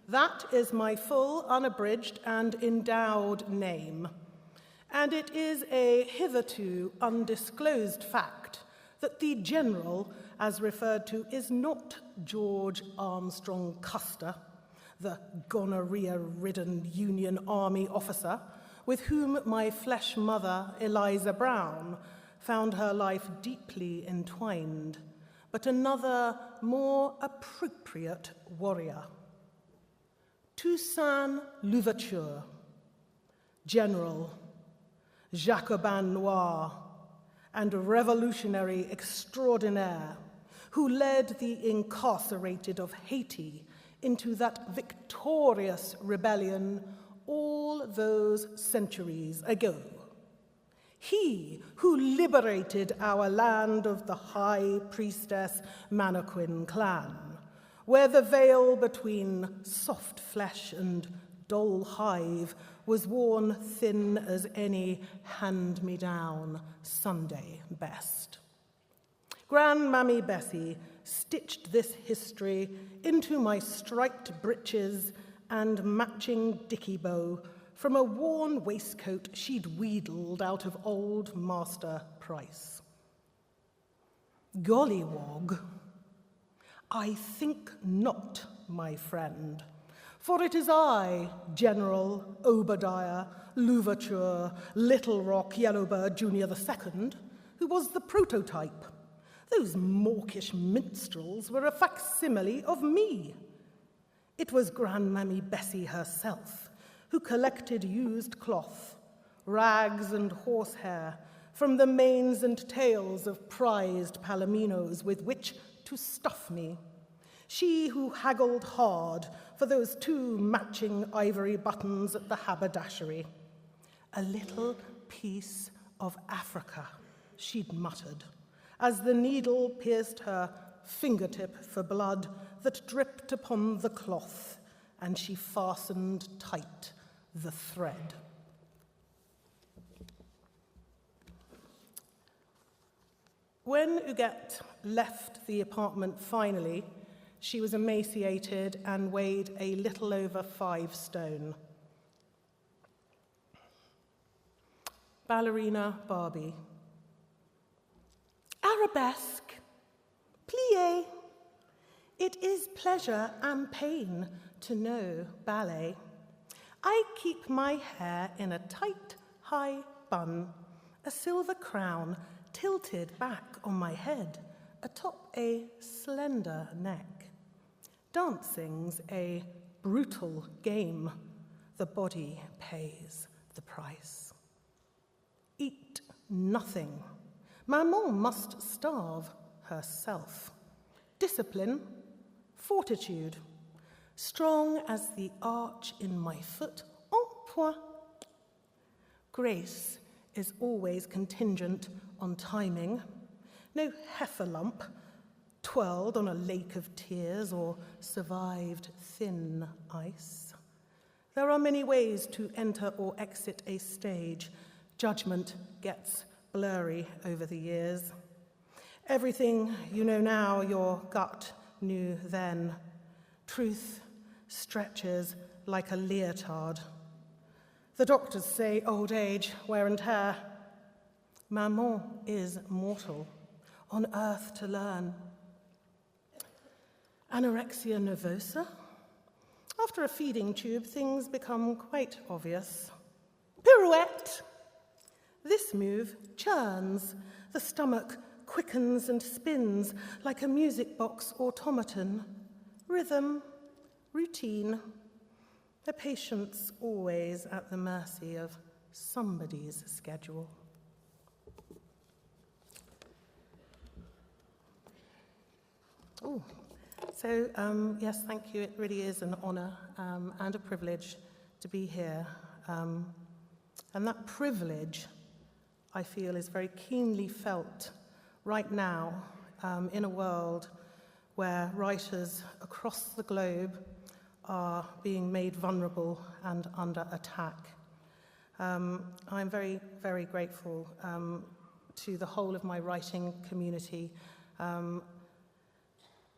That is my full, unabridged, and endowed name. And it is a hitherto undisclosed fact that the general, as referred to, is not George Armstrong Custer, the gonorrhea-ridden Union Army officer with whom my flesh mother, Eliza Brown, found her life deeply entwined, but another, more appropriate warrior. Toussaint Louverture, General, Jacobin noir, and revolutionary extraordinaire, who led the incarcerated of Haiti into that victorious rebellion all those centuries ago. He who liberated our land of the high priestess Mannequin clan, where the veil between soft flesh and dull hive was worn thin as any hand-me-down Sunday best. Grandmammy Bessie stitched this history into my striped breeches and matching dicky bow from a worn waistcoat she'd wheedled out of old Master Price. Gollywog, I think not, my friend, for it is I, General Obadiah Louverture, Little Rock, Yellowbird Jr. II, who was the prototype. Those mawkish minstrels were a facsimile of me. It was Grandmammy Bessie herself who collected used cloth, rags and horsehair from the manes and tails of prized palominos with which to stuff me. She who haggled hard for those 2 matching ivory buttons at the haberdashery. A little piece of Africa, she'd muttered, as the needle pierced her fingertip for blood that dripped upon the cloth, and she fastened tight the thread. When Huguette left the apartment finally, she was emaciated and weighed a little over 5 stone. Ballerina Barbie. Arabesque, plie. It is pleasure and pain to know ballet. I keep my hair in a tight, high bun, a silver crown tilted back on my head, atop a slender neck. Dancing's a brutal game. The body pays the price. Eat nothing. Maman must starve herself. Discipline, fortitude, strong as the arch in my foot, en point. Grace is always contingent on timing. No heifer lump, twirled on a lake of tears or survived thin ice. There are many ways to enter or exit a stage. Judgment gets blurry over the years. Everything you know now, your gut knew then. Truth stretches like a leotard. The doctors say old age, wear and tear. Maman is mortal, on earth to learn. Anorexia nervosa? After a feeding tube, things become quite obvious. Pirouette! This move churns, the stomach quickens and spins like a music box automaton. Rhythm, routine, a patient's always at the mercy of somebody's schedule. Yes, thank you. It really is an honor and a privilege to be here. And that privilege, I feel, is very keenly felt right now in a world where writers across the globe are being made vulnerable and under attack. I'm very, very grateful to the whole of my writing community.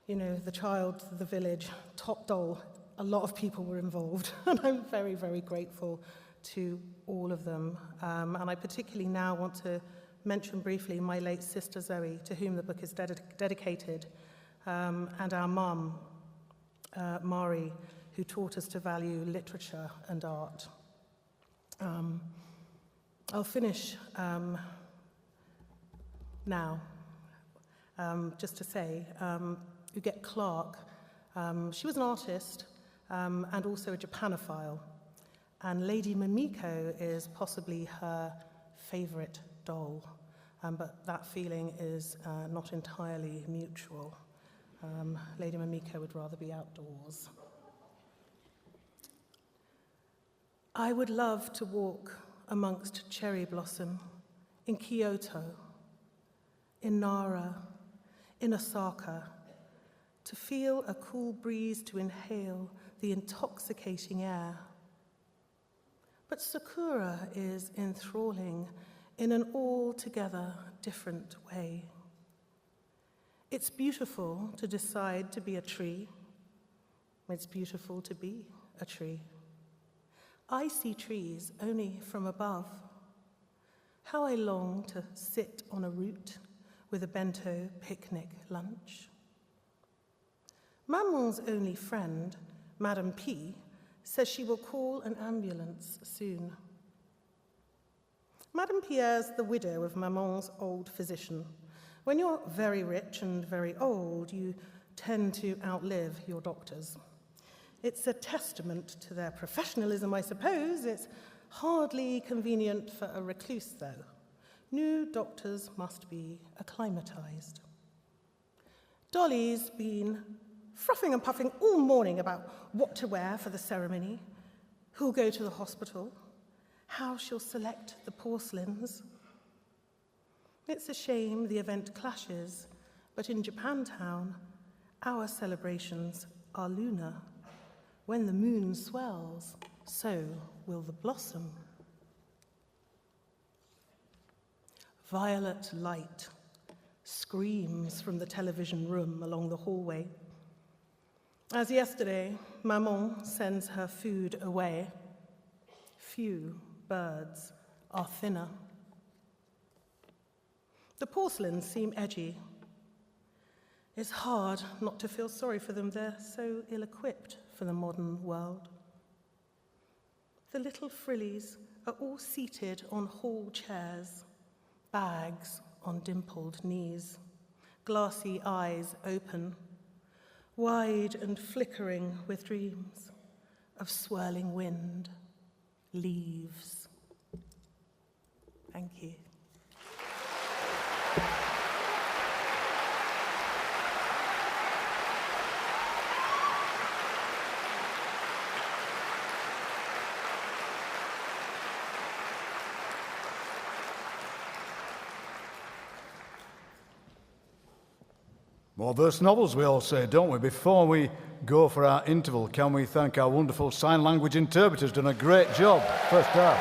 The child, the village, Top Doll, a lot of people were involved, and I'm very, very grateful to all of them. And I particularly now want to mention briefly my late sister Zoe, to whom the book is dedicated, and our mum, Mari, who taught us to value literature and art. I'll finish now, just to say, Uget Clark, she was an artist and also a Japanophile, and Lady Mimiko is possibly her favorite doll, but that feeling is not entirely mutual. Lady Mimiko would rather be outdoors. I would love to walk amongst cherry blossom in Kyoto, in Nara, in Osaka, to feel a cool breeze to inhale the intoxicating air. But Sakura is enthralling in an altogether different way. It's beautiful to decide to be a tree. It's beautiful to be a tree. I see trees only from above. How I long to sit on a root with a bento picnic lunch. Maman's only friend, Madame P, says she will call an ambulance soon. Madame Pierre's the widow of Maman's old physician. When you're very rich and very old, you tend to outlive your doctors. It's a testament to their professionalism, I suppose. It's hardly convenient for a recluse, though. New doctors must be acclimatized. Dolly's been fluffing and puffing all morning about what to wear for the ceremony, who'll go to the hospital, how she'll select the porcelains. It's a shame the event clashes, but in Japantown, our celebrations are lunar. When the moon swells, so will the blossom. Violet light screams from the television room along the hallway. As yesterday, Maman sends her food away. Few birds are thinner. The porcelains seem edgy. It's hard not to feel sorry for them. They're so ill-equipped for the modern world. The little frillies are all seated on hall chairs, bags on dimpled knees, glassy eyes open, wide and flickering with dreams of swirling wind, leaves. Thank you. More verse novels, we all say, don't we? Before we go for our interval, can we thank our wonderful sign language interpreters? Done a great job, first half.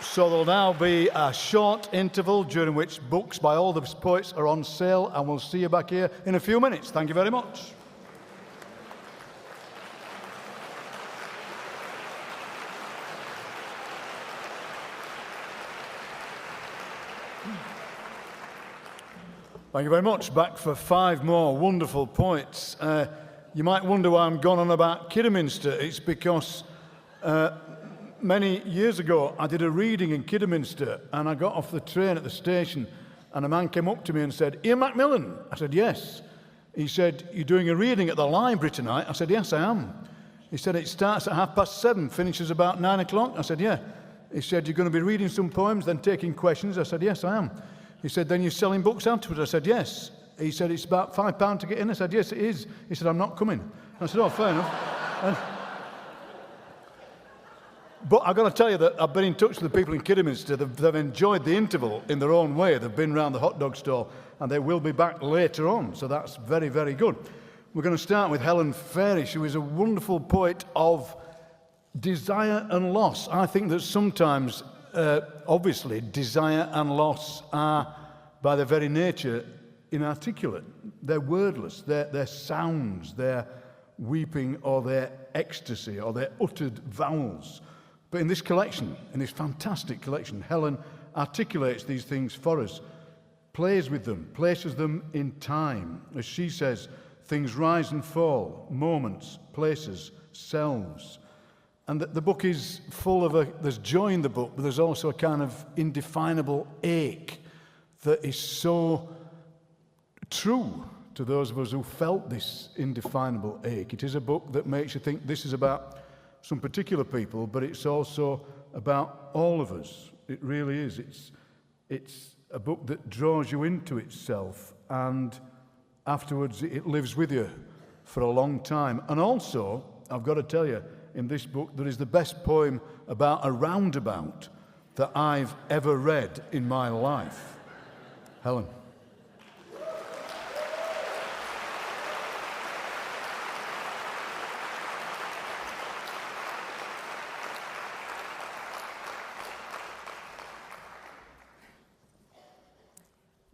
So there'll now be a short interval during which books by all the poets are on sale, and we'll see you back here in a few minutes. Thank you very much. Thank you very much. Back for 5 more wonderful poets. You might wonder why I'm gone on about Kidderminster. It's because many years ago, I did a reading in Kidderminster, and I got off the train at the station, and a man came up to me and said, "Ian Macmillan?" I said, "Yes." He said, "You're doing a reading at the library tonight?" I said, "Yes, I am." He said, "It starts at 7:30, finishes about 9 o'clock?" I said, "Yeah." He said, "You're going to be reading some poems, then taking questions?" I said, "Yes, I am." He said, "Then you're selling books afterwards?" I said, "Yes." He said, "It's about £5 to get in?" I said, "Yes, it is." He said, "I'm not coming." I said, "Oh, fair enough." But I've got to tell you that I've been in touch with the people in Kidderminster. They've enjoyed the interval in their own way. They've been round the hot dog stall, and they will be back later on. So that's very, very good. We're going to start with Helen Mort, who is a wonderful poet of desire and loss. I think that sometimes, obviously, desire and loss are, by their very nature, inarticulate. They're wordless. They're sounds. They're weeping or their ecstasy or their uttered vowels. But in this collection, in this fantastic collection, Helen articulates these things for us, plays with them, places them in time. As she says, things rise and fall, moments, places, selves. And the book is full of there's joy in the book, but there's also a kind of indefinable ache that is so true to those of us who felt this indefinable ache. It is a book that makes you think this is about some particular people, but it's also about all of us. It really is. It's a book that draws you into itself, and afterwards it lives with you for a long time. And also, I've got to tell you, in this book, there is the best poem about a roundabout that I've ever read in my life. Helen.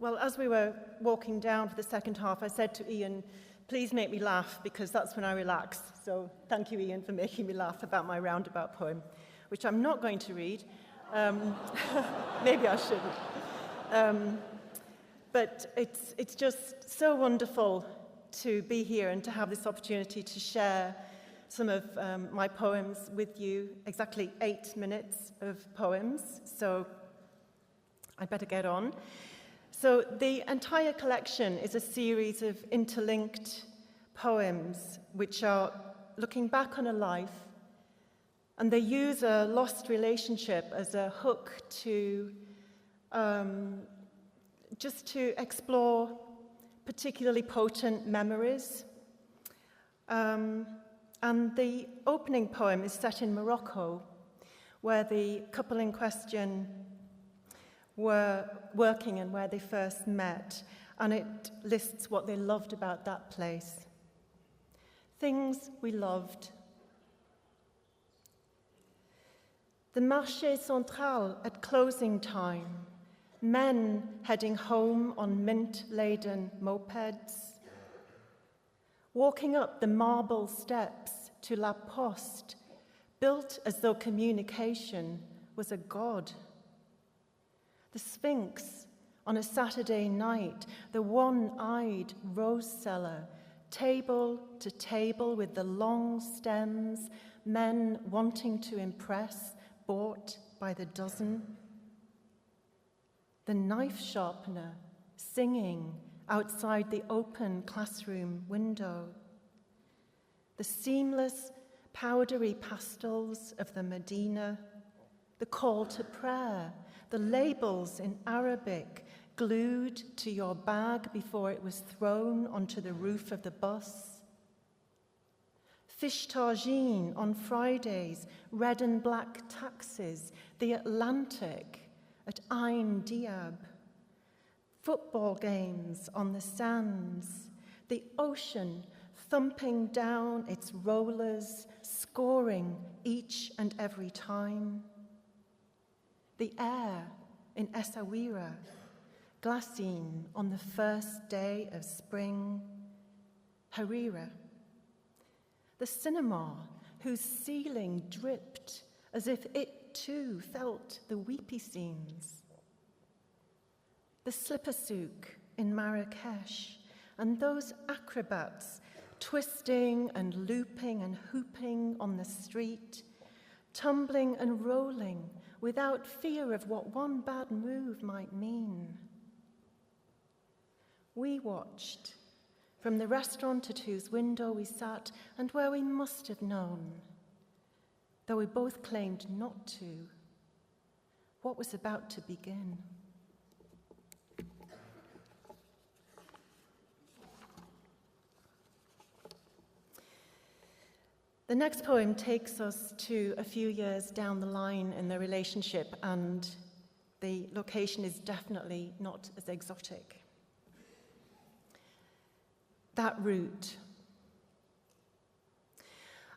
Well, as we were walking down for the second half, I said to Ian, "Please make me laugh, because that's when I relax." So thank you, Ian, for making me laugh about my roundabout poem, which I'm not going to read. Maybe I shouldn't. But it's just so wonderful to be here and to have this opportunity to share some of my poems with you. Exactly 8 minutes of poems, so I'd better get on. So the entire collection is a series of interlinked poems which are looking back on a life, and they use a lost relationship as a hook to just to explore particularly potent memories. And the opening poem is set in Morocco, where the couple in question were working and where they first met, and it lists what they loved about that place. Things we loved. The Marché Central at closing time, men heading home on mint-laden mopeds, walking up the marble steps to La Poste, built as though communication was a god. The Sphinx on a Saturday night, the one-eyed rose seller, table to table with the long stems, men wanting to impress, bought by the dozen. The knife sharpener singing outside the open classroom window. The seamless, powdery pastels of the Medina, the call to prayer, the labels in Arabic glued to your bag before it was thrown onto the roof of the bus. Fish tagine on Fridays, red and black taxis, the Atlantic at Ain Diab. Football games on the sands, the ocean thumping down its rollers, scoring each and every time. The air in Essaouira, glassine on the first day of spring, Harira. The cinema whose ceiling dripped as if it too felt the weepy scenes. The slipper souk in Marrakesh, and those acrobats twisting and looping and hooping on the street, tumbling and rolling without fear of what one bad move might mean. We watched from the restaurant at whose window we sat and where we must have known, though we both claimed not to, what was about to begin. The next poem takes us to a few years down the line in their relationship, and the location is definitely not as exotic. That route.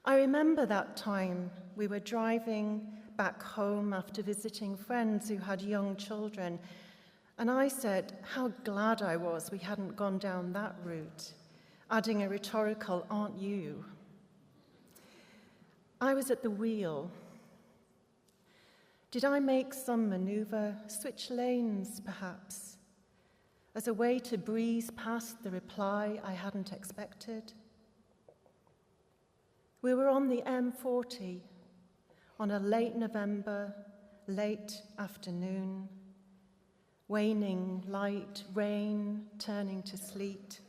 I remember that time we were driving back home after visiting friends who had young children, and I said how glad I was we hadn't gone down that route, adding a rhetorical, "Aren't you?" I was at the wheel. Did I make some maneuver, switch lanes perhaps, as a way to breeze past the reply I hadn't expected? We were on the M40 on a late November, late afternoon, waning light, rain turning to sleet.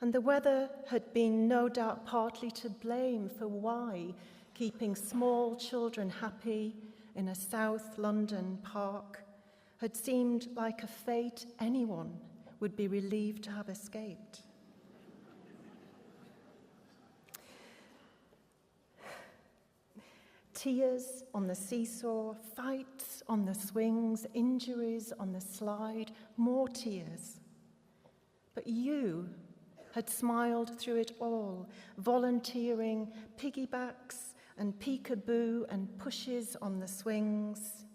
And the weather had been no doubt partly to blame for why keeping small children happy in a South London park had seemed like a fate anyone would be relieved to have escaped. Tears on the seesaw, fights on the swings, injuries on the slide, more tears. But you had smiled through it all, volunteering piggybacks and peekaboo and pushes on the swings.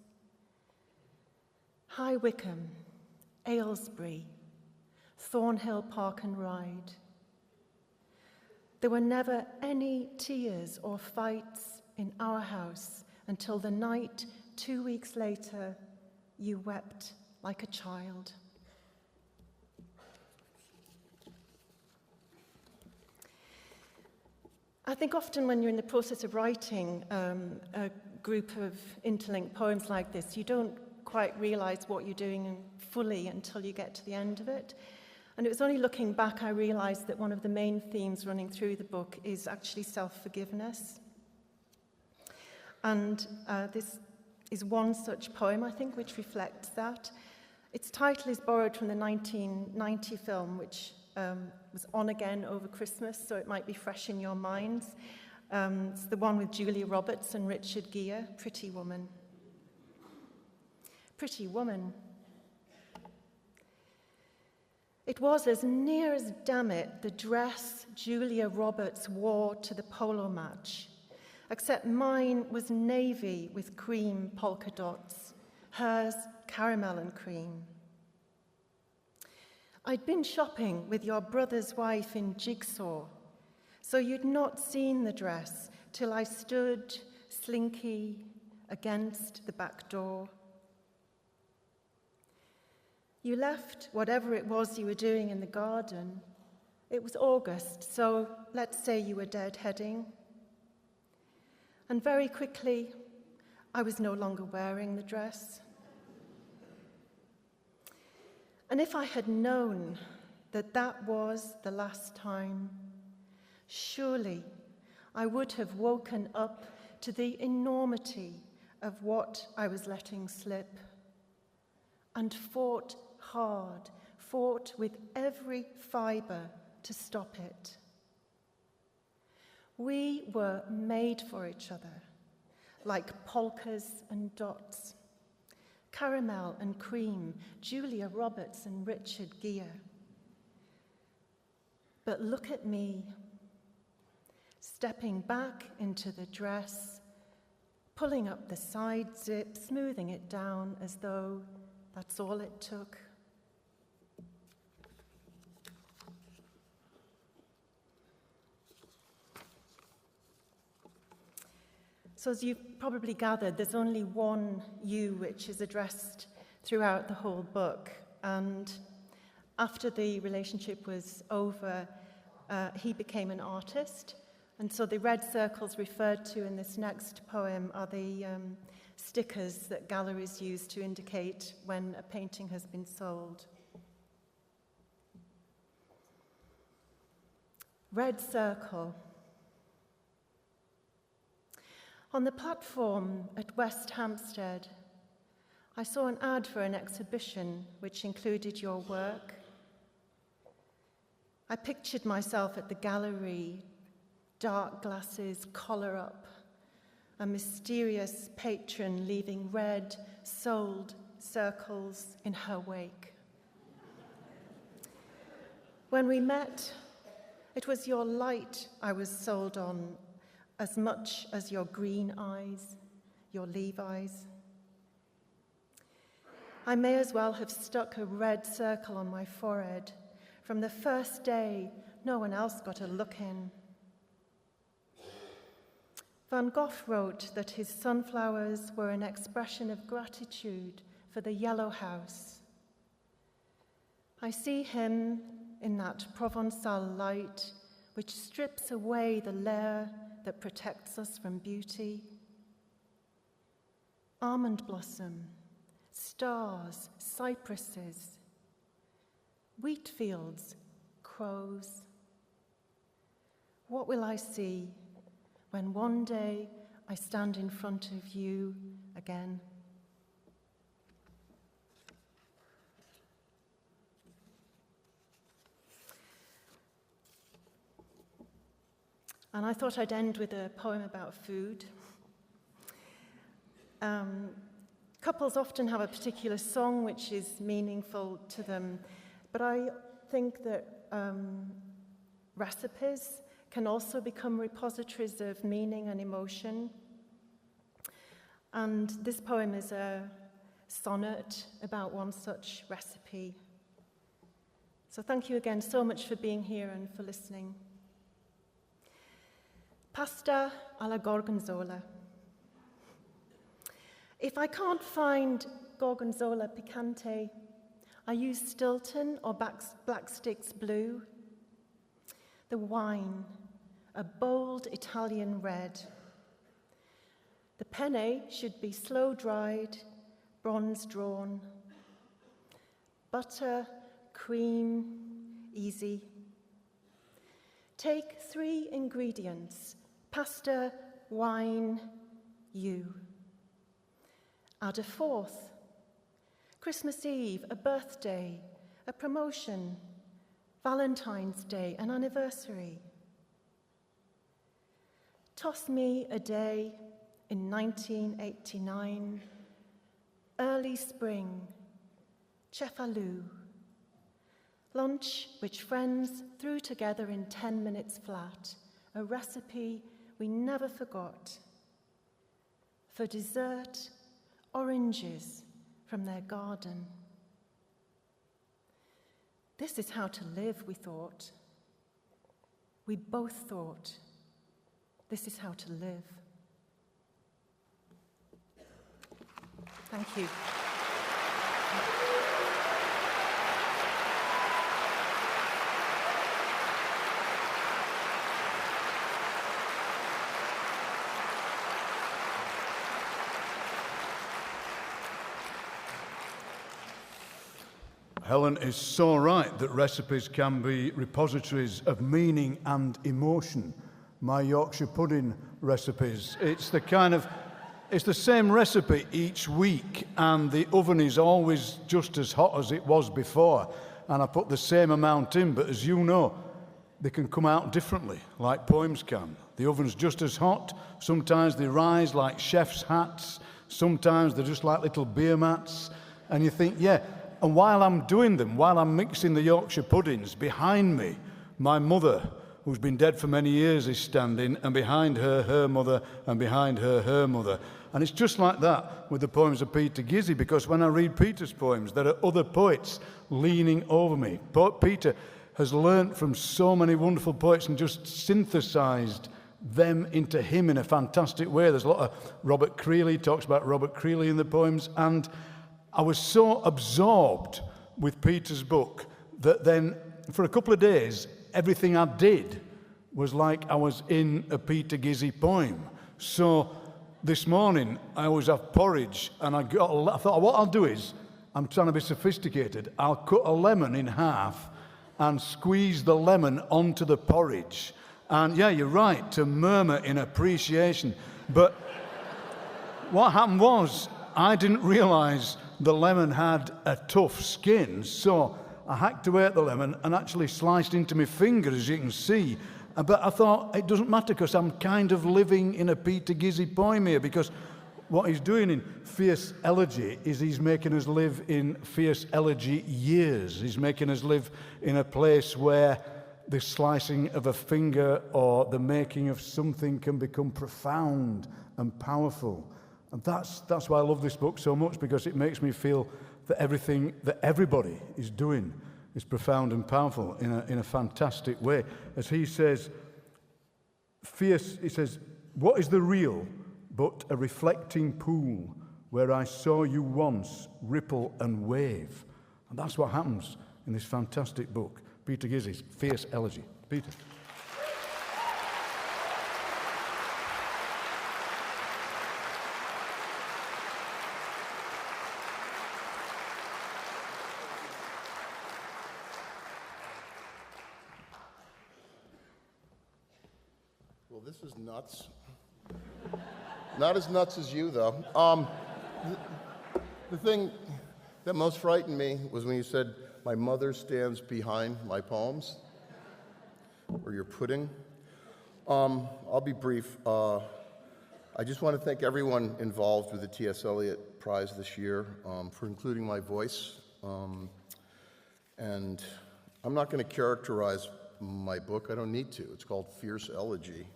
High Wycombe, Aylesbury, Thornhill Park and Ride. There were never any tears or fights in our house until the night, 2 weeks later, you wept like a child. I think often when you're in the process of writing a group of interlinked poems like this, you don't quite realize what you're doing fully until you get to the end of it. And it was only looking back I realized that one of the main themes running through the book is actually self-forgiveness. And this is one such poem, I think, which reflects that. Its title is borrowed from the 1990 film, which was on again over Christmas, so it might be fresh in your minds. It's the one with Julia Roberts and Richard Gere, Pretty Woman. Pretty Woman. It was as near as, damn it, the dress Julia Roberts wore to the polo match, except mine was navy with cream polka dots, hers caramel and cream. I'd been shopping with your brother's wife in Jigsaw, so you'd not seen the dress till I stood slinky against the back door. You left whatever it was you were doing in the garden. It was August, so let's say you were deadheading. And very quickly, I was no longer wearing the dress. And if I had known that that was the last time, surely I would have woken up to the enormity of what I was letting slip and fought hard, fought with every fibre to stop it. We were made for each other, like polkas and dots. Caramel and cream, Julia Roberts and Richard Gere. But look at me, stepping back into the dress, pulling up the side zip, smoothing it down as though that's all it took. So as you've probably gathered, there's only one you which is addressed throughout the whole book. And after the relationship was over, he became an artist, And so the red circles referred to in this next poem are the stickers that galleries use to indicate when a painting has been sold. Red circle. On the platform at West Hampstead, I saw an ad for an exhibition which included your work. I pictured myself at the gallery, dark glasses, collar up, a mysterious patron leaving red, sold circles in her wake. When we met, it was your light I was sold on as much as your green eyes, your Levi's. I may as well have stuck a red circle on my forehead. From the first day, no one else got a look in. Van Gogh wrote that his sunflowers were an expression of gratitude for the yellow house. I see him in that Provençal light which strips away the layer that protects us from beauty. Almond blossom, stars, cypresses, wheat fields, crows. What will I see when one day I stand in front of you again? And I thought I'd end with a poem about food. Couples often have a particular song which is meaningful to them, but I think that recipes can also become repositories of meaning and emotion. And this poem is a sonnet about one such recipe. So thank you again so much for being here and for listening. Pasta alla gorgonzola. If I can't find gorgonzola picante, I use Stilton or Black Sticks Blue. The wine, a bold Italian red. The penne should be slow-dried, bronze-drawn. Butter, cream, easy. Take 3 ingredients, pasta, wine, you. Add a 4th. Christmas Eve, a birthday, a promotion, Valentine's Day, an anniversary. Toss me a day in 1989, early spring, Cefalù. Lunch which friends threw together in 10 minutes flat, a recipe we never forgot. For dessert, oranges from their garden. This is how to live, we thought. We both thought this is how to live. Thank you. Helen is so right that recipes can be repositories of meaning and emotion. My Yorkshire pudding recipes, it's the same recipe each week, and the oven is always just as hot as it was before, and I put the same amount in, but as you know, they can come out differently, like poems can. The oven's just as hot, sometimes they rise like chef's hats, sometimes they're just like little beer mats, and you think, yeah. And while I'm doing them, while I'm mixing the Yorkshire puddings, behind me, my mother, who's been dead for many years, is standing, and behind her, her mother, and behind her, her mother. And it's just like that with the poems of Peter Gizycki, because when I read Peter's poems, there are other poets leaning over me. Peter has learnt from so many wonderful poets and just synthesized them into him in a fantastic way. There's a lot of Robert Creeley, talks about Robert Creeley in the poems, and I was so absorbed with Peter's book that then for a couple of days, everything I did was like I was in a Peter Gizycki poem. So this morning I always have porridge, and I thought what I'll do is, I'm trying to be sophisticated, I'll cut a lemon in half and squeeze the lemon onto the porridge. And yeah, you're right, to murmur in appreciation. But what happened was, I didn't realise the lemon had a tough skin, so I hacked away at the lemon and actually sliced into my finger, as you can see. But I thought, it doesn't matter, because I'm kind of living in a Peter Gizycki poem here, because what he's doing in Fierce Elegy is he's making us live in Fierce Elegy years. He's making us live in a place where the slicing of a finger or the making of something can become profound and powerful. And that's why I love this book so much, because it makes me feel that everything that everybody is doing is profound and powerful in a fantastic way. As he says, fierce, he says, what is the real but a reflecting pool where I saw you once ripple and wave? And that's what happens in this fantastic book, Peter Gizycki's Fierce Elegy. Peter. Well, this is nuts. Not as nuts as you, though. The thing that most frightened me was when you said, my mother stands behind my poems, or your pudding. I'll be brief. I just want to thank everyone involved with the T.S. Eliot Prize this year for including my voice. And I'm not going to characterize my book. I don't need to. It's called Fierce Elegy.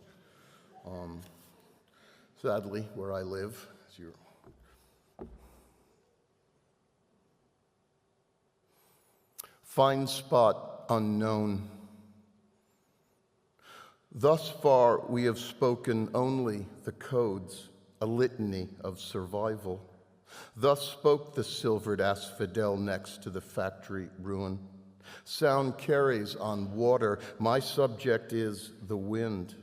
Sadly, where I live, as you're find spot unknown. Thus far we have spoken only the codes, a litany of survival. Thus spoke the silvered asphodel next to the factory ruin. Sound carries on water, my subject is the wind.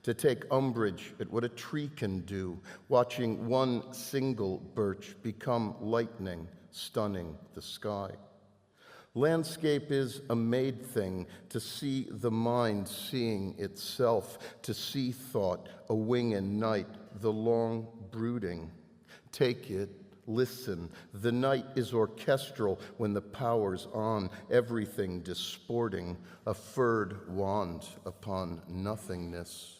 To take umbrage at what a tree can do, watching one single birch become lightning, stunning the sky. Landscape is a made thing, to see the mind seeing itself, to see thought, a wing in night, the long brooding. Take it, listen, the night is orchestral when the power's on, everything disporting, a furred wand upon nothingness.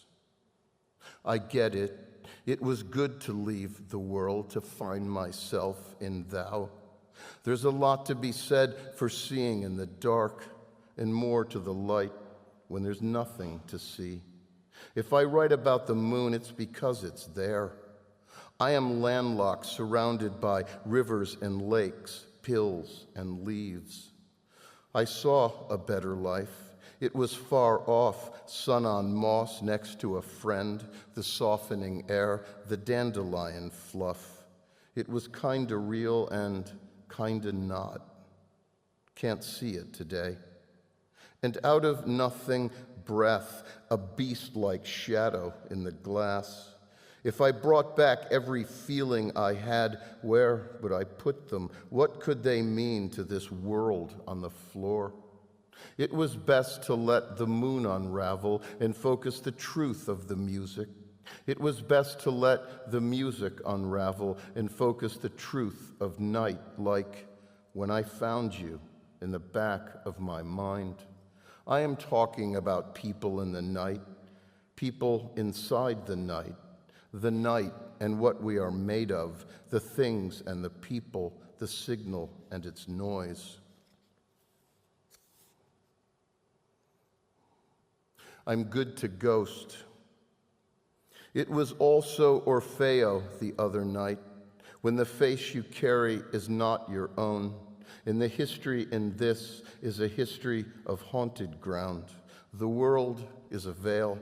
I get it. It was good to leave the world, to find myself in thou. There's a lot to be said for seeing in the dark, and more to the light when there's nothing to see. If I write about the moon, it's because it's there. I am landlocked, surrounded by rivers and lakes, pills and leaves. I saw a better life. It was far off, sun on moss next to a friend, the softening air, the dandelion fluff. It was kinda real and kinda not. Can't see it today. And out of nothing, breath, a beast-like shadow in the glass. If I brought back every feeling I had, where would I put them? What could they mean to this world on the floor? It was best to let the moon unravel and focus the truth of the music. It was best to let the music unravel and focus the truth of night, like when I found you in the back of my mind. I am talking about people in the night, people inside the night and what we are made of, the things and the people, the signal and its noise. I'm good to ghost. It was also Orfeo the other night, when the face you carry is not your own, and the history in this is a history of haunted ground. The world is a veil.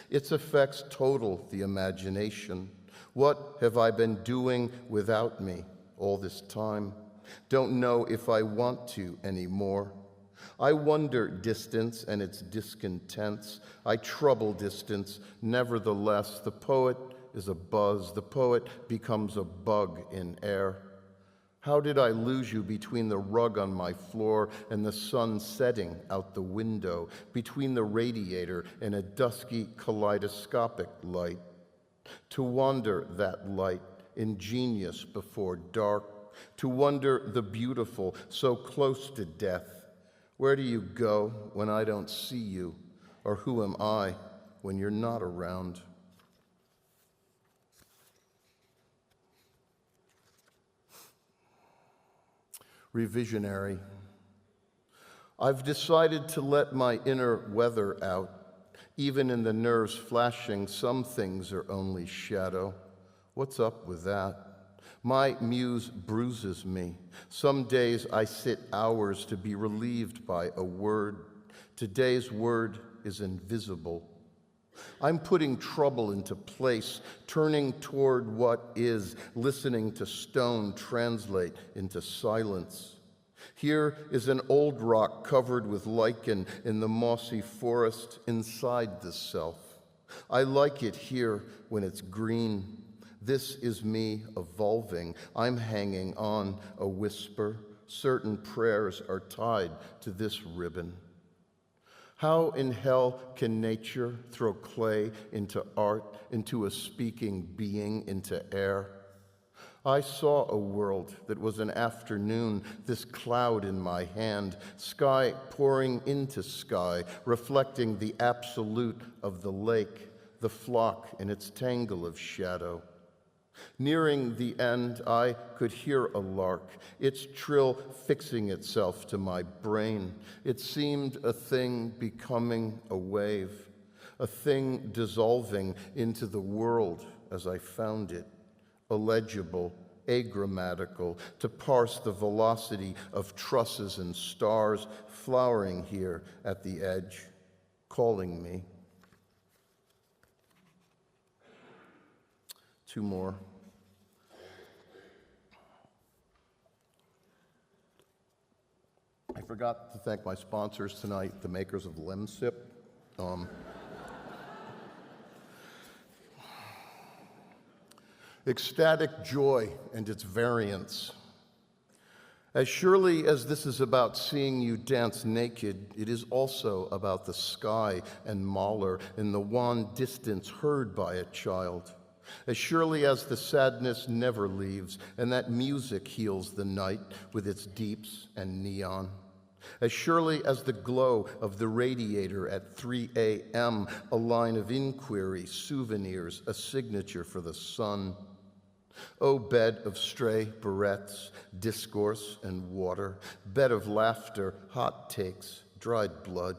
Its effects total the imagination. What have I been doing without me all this time? Don't know if I want to anymore. I wonder distance and its discontents. I trouble distance. Nevertheless, the poet is a buzz. The poet becomes a bug in air. How did I lose you between the rug on my floor and the sun setting out the window, between the radiator and a dusky kaleidoscopic light? To wander that light, ingenious before dark, to wonder the beautiful, so close to death. Where do you go when I don't see you? Or who am I when you're not around? Revisionary. I've decided to let my inner weather out. Even in the nerves flashing, some things are only shadow. What's up with that? My muse bruises me. Some days I sit hours to be relieved by a word. Today's word is invisible. I'm putting trouble into place, turning toward what is, listening to stone translate into silence. Here is an old rock covered with lichen in the mossy forest inside the self. I like it here when it's green. This is me evolving. I'm hanging on a whisper. Certain prayers are tied to this ribbon. How in hell can nature throw clay into art, into a speaking being, into air? I saw a world that was an afternoon, this cloud in my hand, sky pouring into sky, reflecting the absolute of the lake, the flock in its tangle of shadow. Nearing the end, I could hear a lark, its trill fixing itself to my brain. It seemed a thing becoming a wave, a thing dissolving into the world as I found it, illegible, agrammatical, to parse the velocity of trusses and stars flowering here at the edge, calling me. Two more. I forgot to thank my sponsors tonight, the makers of Lemsip. Ecstatic joy and its variants. As surely as this is about seeing you dance naked, it is also about the sky and Mahler in the wan distance heard by a child. As surely as the sadness never leaves and that music heals the night with its deeps and neon. As surely as the glow of the radiator at 3 a.m., a line of inquiry, souvenirs, a signature for the sun. O bed of stray barrettes, discourse and water, bed of laughter, hot takes, dried blood,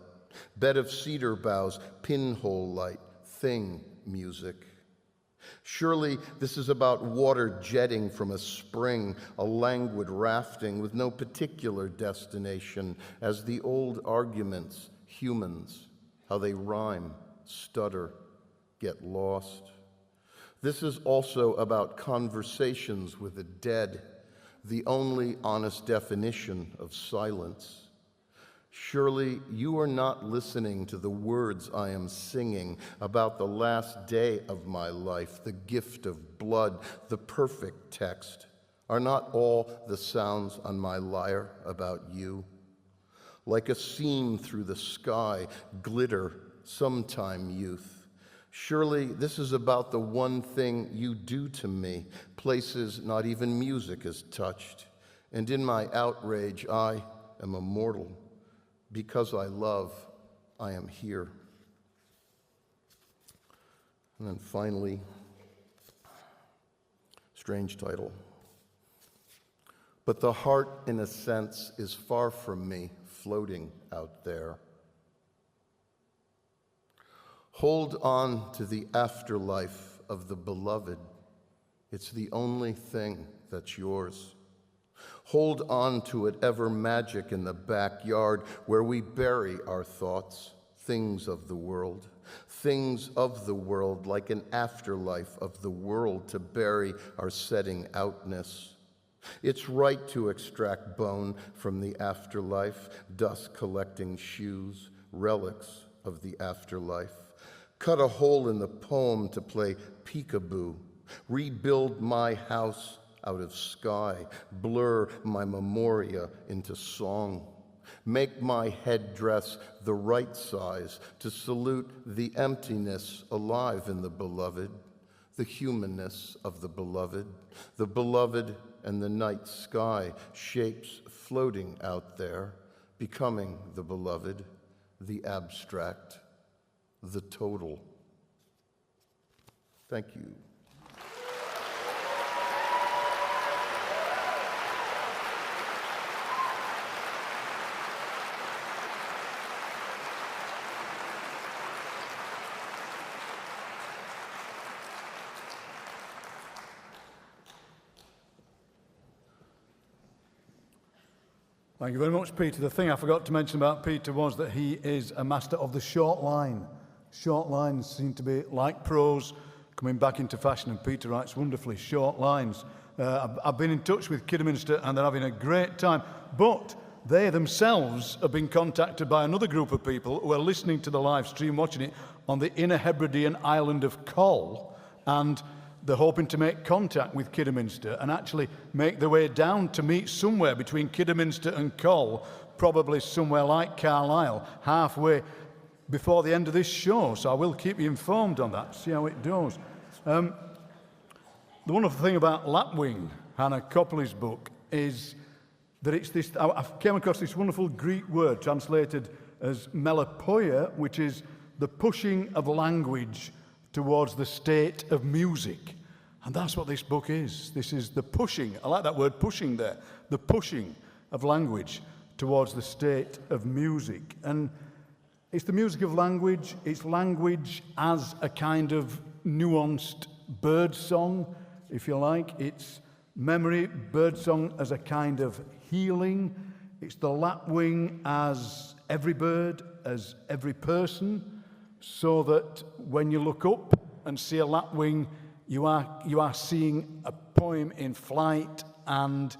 bed of cedar boughs, pinhole light, thing music. Surely this is about water jetting from a spring, a languid rafting with no particular destination, as the old arguments, humans, how they rhyme, stutter, get lost. This is also about conversations with the dead, the only honest definition of silence. Surely you are not listening to the words I am singing about the last day of my life, the gift of blood, the perfect text. Are not all the sounds on my lyre about you? Like a seam through the sky, glitter, sometime youth. Surely this is about the one thing you do to me, places not even music has touched. And in my outrage, I am immortal. Because I love, I am here. And then finally, strange title. But the heart, in a sense, is far from me, floating out there. Hold on to the afterlife of the beloved. It's the only thing that's yours. Hold on to it, ever magic in the backyard where we bury our thoughts, things of the world like an afterlife of the world to bury our setting outness. It's right to extract bone from the afterlife, dust collecting shoes, relics of the afterlife. Cut a hole in the poem to play peekaboo. Rebuild my house out of sky. Blur my memoria into song. Make my headdress the right size to salute the emptiness alive in the beloved, the humanness of the beloved and the night sky, shapes floating out there, becoming the beloved, the abstract, the total. Thank you. Thank you very much, Peter. The thing I forgot to mention about Peter was that he is a master of the short line. Short lines seem to be, like prose, coming back into fashion, and Peter writes wonderfully short lines. I've been in touch with Kidderminster, and they're having a great time, but they themselves have been contacted by another group of people who are listening to the live stream, watching it, on the Inner Hebridean island of Coll, and they're hoping to make contact with Kidderminster and actually make their way down to meet somewhere between Kidderminster and Coll, probably somewhere like Carlisle, halfway before the end of this show. So I will keep you informed on that, see how it goes. The wonderful thing about Lapwing, Hannah Copley's book, is that it's this. I came across this wonderful Greek word translated as melapoia, which is the pushing of language towards the state of music. And that's what this book is. This is the pushing, I like that word pushing there, the pushing of language towards the state of music. And it's the music of language, it's language as a kind of nuanced bird song, if you like. It's memory, bird song as a kind of healing. It's the lapwing as every bird, as every person, so that when you look up and see a lapwing, you are seeing a poem in flight, and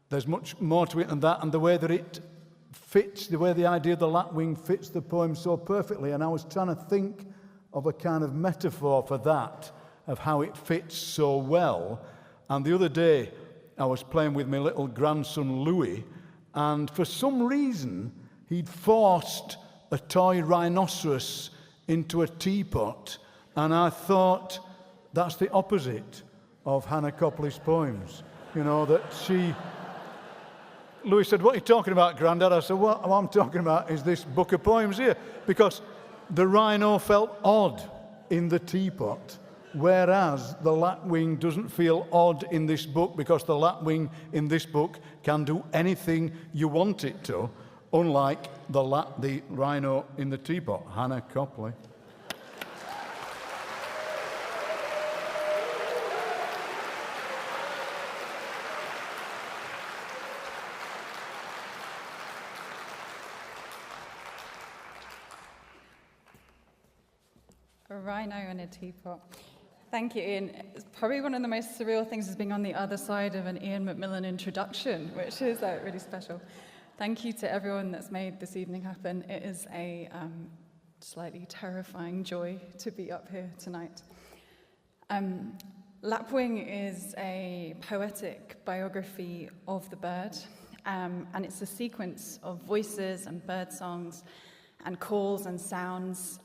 there's much more to it than that, and the way that it fits, the way the idea of the lapwing fits the poem so perfectly. And I was trying to think of a kind of metaphor for that, of how it fits so well. And the other day, I was playing with my little grandson Louis, and for some reason, he'd forced a toy rhinoceros into a teapot, and I thought that's the opposite of Hannah Copley's poems. You know, that she... Louis said, "What are you talking about, Grandad?" I said, what I'm talking about is this book of poems here, because the rhino felt odd in the teapot, whereas the lapwing doesn't feel odd in this book, because the lapwing in this book can do anything you want it to, unlike the rhino in the teapot. Hannah Copley. A rhino in a teapot. Thank you, Ian. It's probably one of the most surreal things is being on the other side of an Ian McMillan introduction, which is really special. Thank you to everyone that's made this evening happen. It is a slightly terrifying joy to be up here tonight. Lapwing is a poetic biography of the bird, and it's a sequence of voices and bird songs and calls and sounds,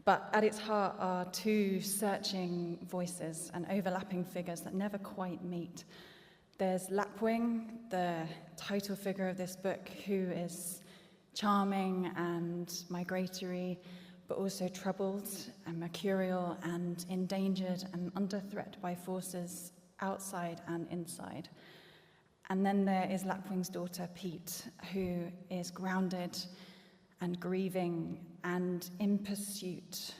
but at its heart are two searching voices and overlapping figures that never quite meet. There's Lapwing, the title figure of this book, who is charming and migratory, but also troubled and mercurial and endangered and under threat by forces outside and inside. And then there is Lapwing's daughter, Pete, who is grounded and grieving and in pursuit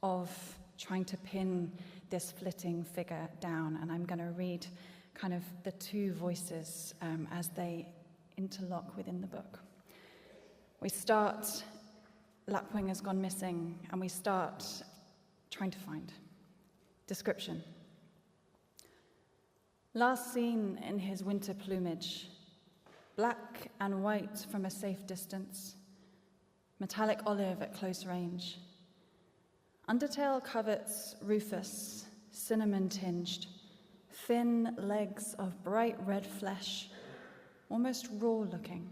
of trying to pin this flitting figure down. And I'm going to read kind of the two voices as they interlock within the book. We start, Lapwing has gone missing, and we start trying to find. Description. Last seen in his winter plumage, black and white from a safe distance, metallic olive at close range. Undertail coverts rufous, cinnamon-tinged, thin legs of bright red flesh, almost raw-looking.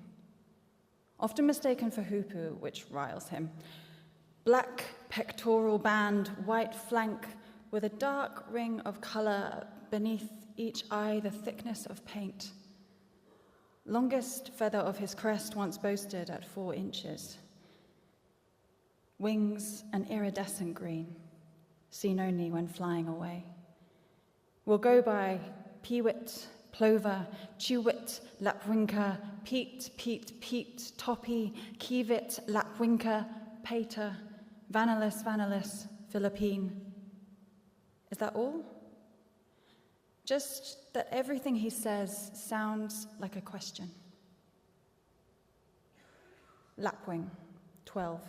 Often mistaken for hoopoe, which riles him. Black pectoral band, white flank, with a dark ring of color beneath each eye, the thickness of paint. Longest feather of his crest once boasted at 4 inches. Wings an iridescent green, seen only when flying away. We'll go by peewit, plover, chewit, lapwinker, peat, toppy, kievit, lapwinker, pater, vanalis, Philippine. Is that all? Just that everything he says sounds like a question. Lapwing, 12.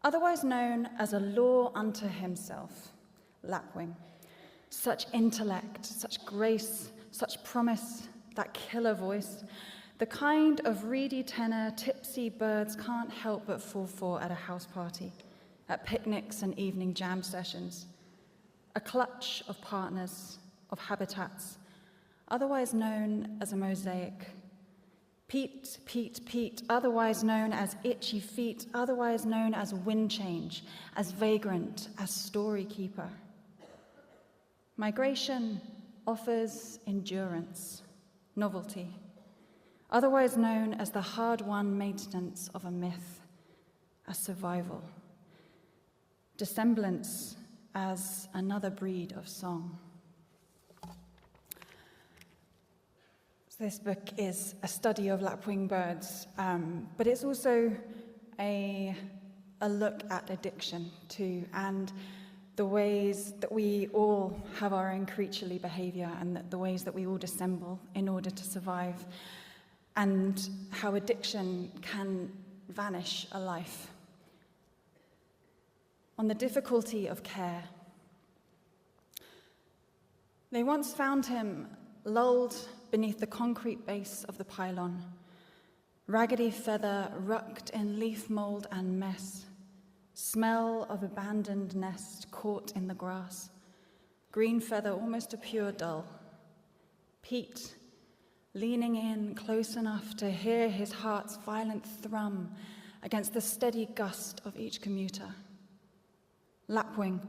Otherwise known as a law unto himself, lapwing. Such intellect, such grace, such promise, that killer voice, the kind of reedy tenor tipsy birds can't help but fall for at a house party, at picnics and evening jam sessions. A clutch of partners, of habitats, otherwise known as a mosaic. Pete, otherwise known as itchy feet, otherwise known as wind change, as vagrant, as story keeper. Migration offers endurance, novelty, otherwise known as the hard-won maintenance of a myth, as survival. Dissemblance as another breed of song. So this book is a study of lapwing birds, but it's also a look at addiction too, and the ways that we all have our own creaturely behavior and the ways that we all dissemble in order to survive, and how addiction can vanish a life. On the difficulty of care. They once found him lulled beneath the concrete base of the pylon, raggedy feather rucked in leaf mold and mess, smell of abandoned nest caught in the grass, green feather almost a pure dull. Pete, leaning in close enough to hear his heart's violent thrum against the steady gust of each commuter. Lapwing,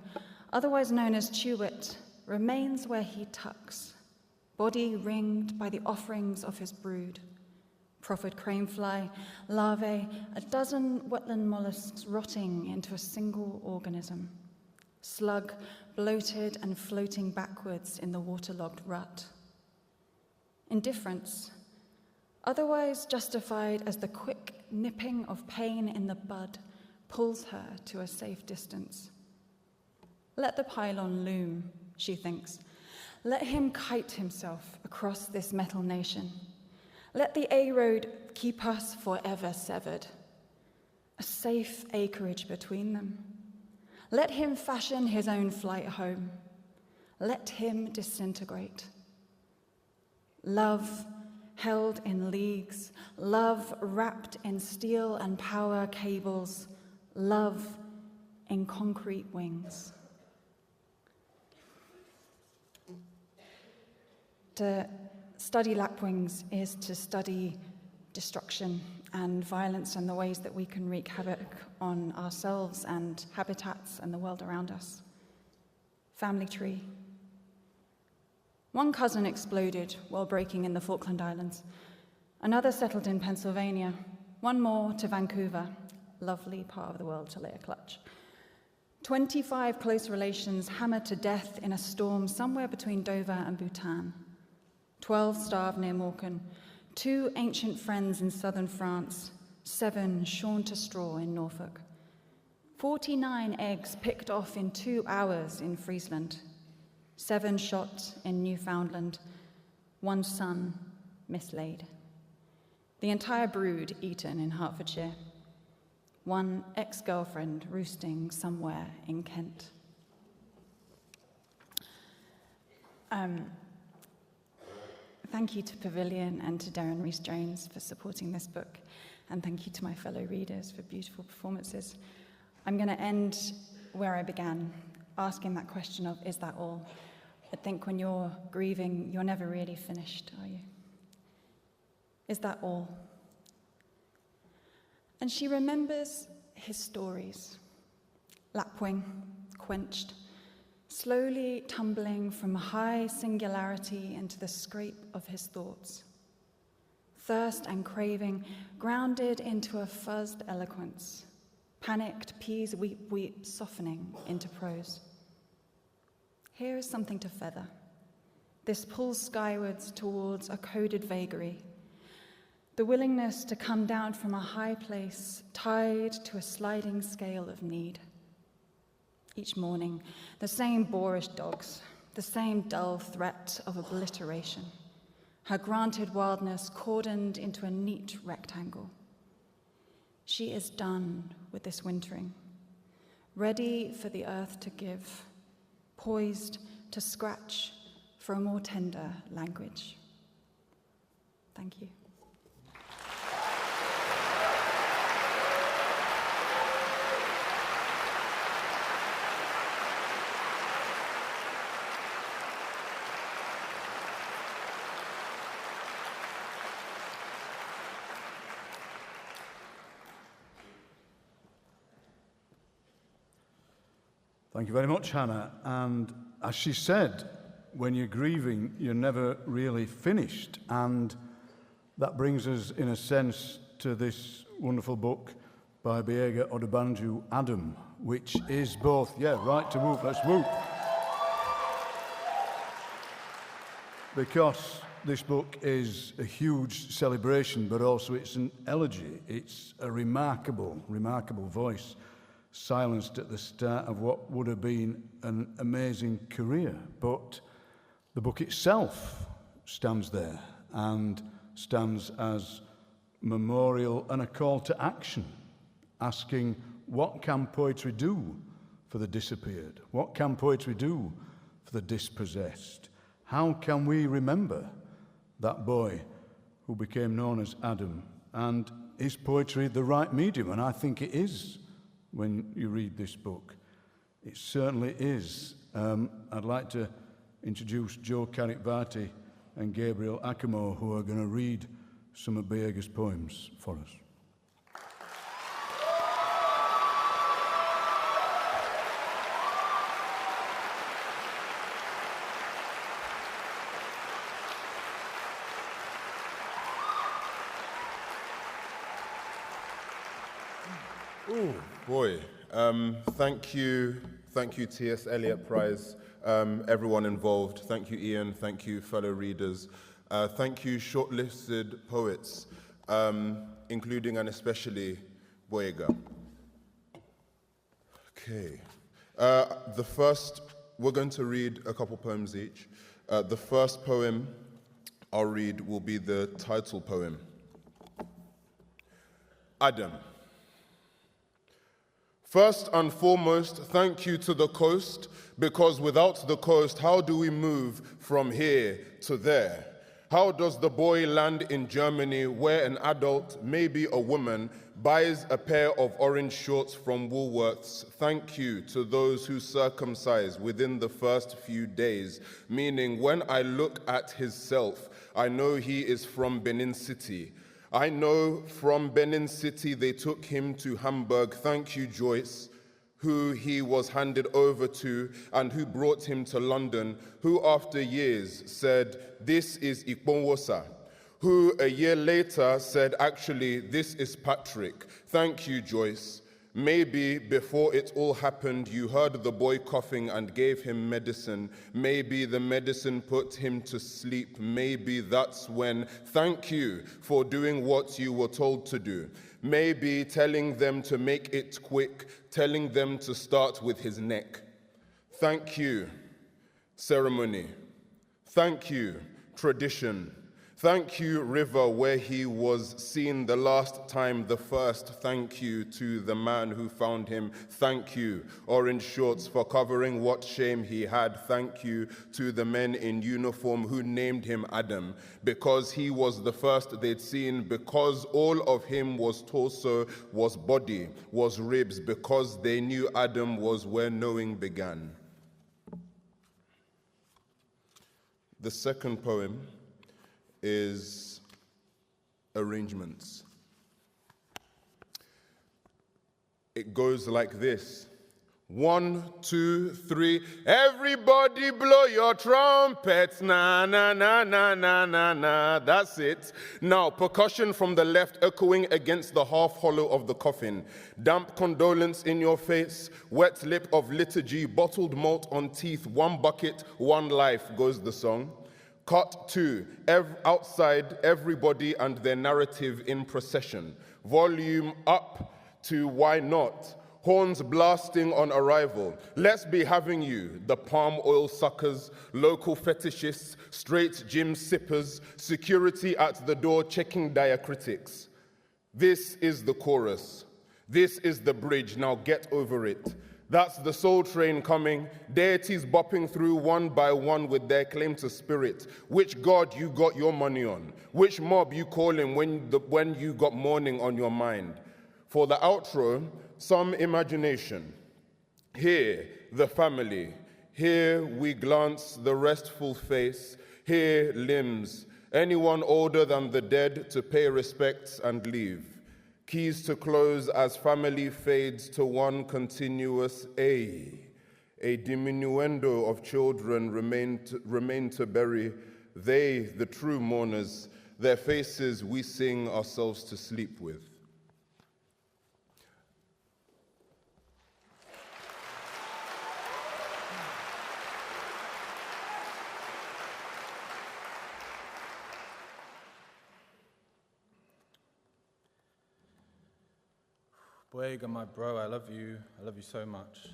otherwise known as chewit, remains where he tucks, body ringed by the offerings of his brood. Proffered cranefly, larvae, a dozen wetland mollusks rotting into a single organism. Slug, bloated and floating backwards in the waterlogged rut. Indifference, otherwise justified as the quick nipping of pain in the bud, pulls her to a safe distance. Let the pylon loom, she thinks. Let him kite himself across this metal nation. Let the A-road keep us forever severed. A safe acreage between them. Let him fashion his own flight home. Let him disintegrate. Love held in leagues, love wrapped in steel and power cables, love in concrete wings. To study lapwings is to study destruction and violence and the ways that we can wreak havoc on ourselves and habitats and the world around us. Family tree. One cousin exploded while breaking in the Falkland Islands. Another settled in Pennsylvania. One more to Vancouver. Lovely part of the world to lay a clutch. 25 close relations hammered to death in a storm somewhere between Dover and Bhutan. 12 starved near Morecambe, 2 ancient friends in southern France, 7 shorn to straw in Norfolk, 49 eggs picked off in 2 hours in Friesland, 7 shot in Newfoundland, 1 son mislaid. The entire brood eaten in Hertfordshire, 1 ex-girlfriend roosting somewhere in Kent. Thank you to Pavilion and to Darren Rhys-Jones for supporting this book, and thank you to my fellow readers for beautiful performances. I'm going to end where I began, asking that question of, is that all? I think when you're grieving, you're never really finished, are you? Is that all? And she remembers his stories, lapwing, quenched, slowly tumbling from high singularity into the scrape of his thoughts. Thirst and craving grounded into a fuzzed eloquence, panicked peas weep weep softening into prose. Here is something to feather. This pulls skywards towards a coded vagary, the willingness to come down from a high place tied to a sliding scale of need. Each morning, the same boorish dogs, the same dull threat of obliteration, her granted wildness cordoned into a neat rectangle. She is done with this wintering, ready for the earth to give, poised to scratch for a more tender language. Thank you. Thank you very much, Hannah. And as she said, when you're grieving, you're never really finished. And that brings us, in a sense, to this wonderful book by Biega Odubanju Adam, which is both, right to whoop, let's whoop. Because this book is a huge celebration, but also it's an elegy. It's a remarkable, remarkable voice, silenced at the start of what would have been an amazing career. But the book itself stands there and stands as memorial and a call to action, asking, what can poetry do for the disappeared? What can poetry do for the dispossessed? How can we remember that boy who became known as Adam? And is poetry the right medium? And I think it is. When you read this book, it certainly is. I'd like to introduce Joe Carrick-Varty and Gabriel Akamo, who are going to read some of Biega's poems for us. Oh boy, thank you T.S. Eliot Prize, everyone involved. Thank you Ian, thank you fellow readers. Thank you shortlisted poets, including and especially Biega. Okay, we're going to read a couple poems each. The first poem I'll read will be the title poem. Adam. First and foremost, thank you to the coast, because without the coast, how do we move from here to there? How does the boy land in Germany where an adult, maybe a woman, buys a pair of orange shorts from Woolworths? Thank you to those who circumcise within the first few days, meaning when I look at his self, I know he is from Benin City. I know from Benin City they took him to Hamburg. Thank you, Joyce, who he was handed over to and who brought him to London, who after years said, this is Ikponwosa, who a year later said, actually, this is Patrick. Thank you, Joyce. Maybe before it all happened, you heard the boy coughing and gave him medicine. Maybe the medicine put him to sleep. Maybe that's when, thank you for doing what you were told to do. Maybe telling them to make it quick, telling them to start with his neck. Thank you, ceremony. Thank you, tradition. Thank you, river, where he was seen the last time, the first. Thank you to the man who found him. Thank you, orange shorts, for covering what shame he had. Thank you to the men in uniform who named him Adam, because he was the first they'd seen, because all of him was torso, was body, was ribs, because they knew Adam was where knowing began. The second poem is arrangements. It goes like this. 1, 2, 3, everybody blow your trumpets, na, na, na, na, na, na, na, that's it. Now, percussion from the left echoing against the half hollow of the coffin. Damp condolence in your face, wet lip of liturgy, bottled malt on teeth, one bucket, one life, goes the song. Cut 2, outside everybody and their narrative in procession. Volume up to why not? Horns blasting on arrival. Let's be having you, the palm oil suckers, local fetishists, straight gym sippers, security at the door checking diacritics. This is the chorus. This is the bridge. Now get over it. That's the soul train coming, deities bopping through one by one with their claim to spirit. Which god you got your money on? Which mob you calling when you got mourning on your mind? For the outro, some imagination. Here, the family. Here we glance the restful face. Here, limbs. Anyone older than the dead to pay respects and leave. Keys to close as family fades to one continuous A diminuendo of children remain to bury. They, the true mourners, their faces we sing ourselves to sleep with. Boyega, my bro, I love you so much.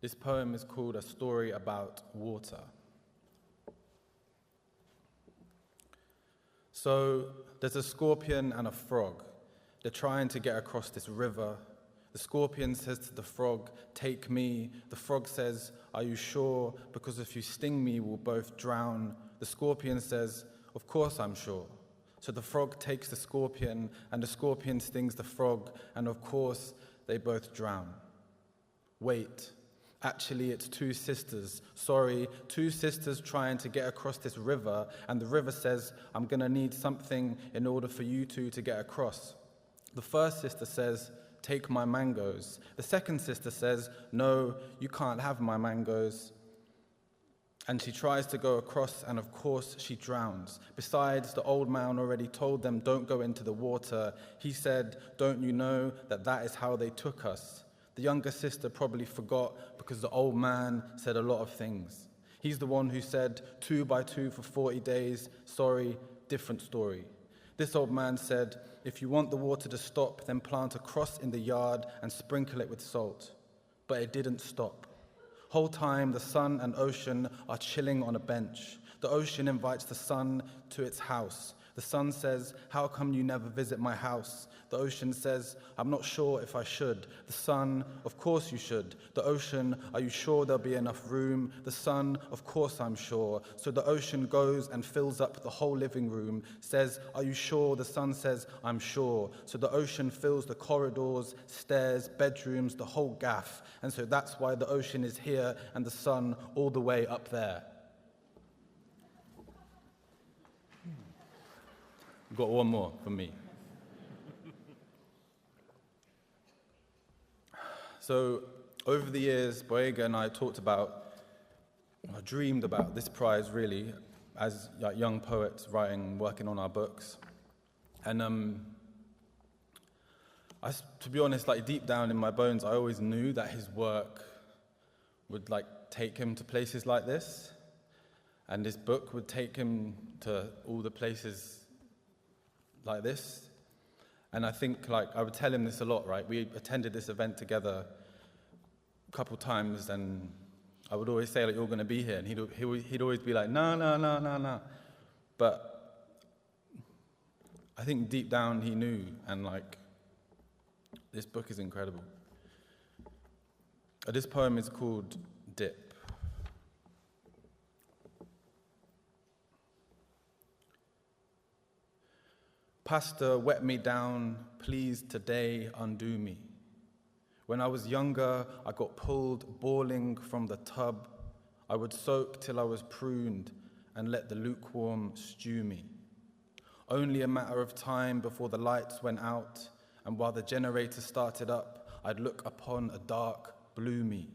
This poem is called A Story About Water. So there's a scorpion and a frog. They're trying to get across this river. The scorpion says to the frog, "Take me." The frog says, "Are you sure? Because if you sting me, we'll both drown." The scorpion says, "Of course I'm sure." So the frog takes the scorpion, and the scorpion stings the frog, and of course, they both drown. Wait, actually it's two sisters. Sorry, two sisters trying to get across this river, and the river says, "I'm gonna need something in order for you two to get across." The first sister says, "Take my mangoes." The second sister says, "No, you can't have my mangoes." And she tries to go across, and of course she drowns. Besides, the old man already told them, "Don't go into the water." He said, "Don't you know that is how they took us?" The younger sister probably forgot because the old man said a lot of things. He's the one who said 2 by 2 for 40 days. Sorry, different story. This old man said, "If you want the water to stop, then plant a cross in the yard and sprinkle it with salt." But it didn't stop. Whole time, the sun and ocean are chilling on a bench. The ocean invites the sun to its house. The sun says, "How come you never visit my house?" The ocean says, "I'm not sure if I should." The sun, "Of course you should." The ocean, "Are you sure there'll be enough room?" The sun, "Of course I'm sure." So the ocean goes and fills up the whole living room, says, "Are you sure?" The sun says, "I'm sure." So the ocean fills the corridors, stairs, bedrooms, the whole gaff. And so that's why the ocean is here and the sun all the way up there. Got one more for me. So over the years, Boyega and I dreamed about this prize really as young poets writing, working on our books. And to be honest, deep down in my bones, I always knew that his work would take him to places like this. And this book would take him to all the places like this. And I think I would tell him this a lot, right? We attended this event together a couple times, and I would always say, like, you're going to be here. And he'd always be like, no. But I think deep down he knew, and like, this book is incredible. This poem is called Dip. Pastor, wet me down, please today undo me. When I was younger, I got pulled bawling from the tub. I would soak till I was pruned and let the lukewarm stew me. Only a matter of time before the lights went out, and while the generator started up, I'd look upon a dark blue me.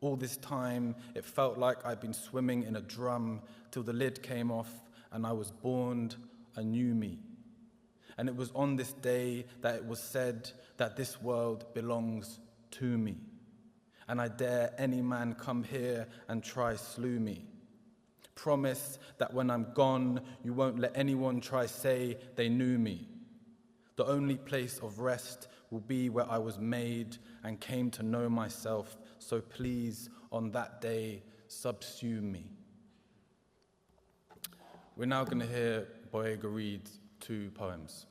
All this time, it felt like I'd been swimming in a drum till the lid came off and I was born a new me. And it was on this day that it was said that this world belongs to me. And I dare any man come here and try slew me. Promise that when I'm gone, you won't let anyone try say they knew me. The only place of rest will be where I was made and came to know myself. So please, on that day, subsume me. We're now going to hear Boyega read 2 poems.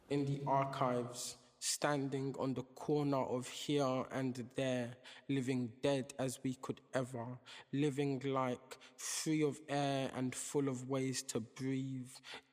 In the archives, standing on the corner of here and there, living dead as we could ever, living like free of air and full of ways to breathe,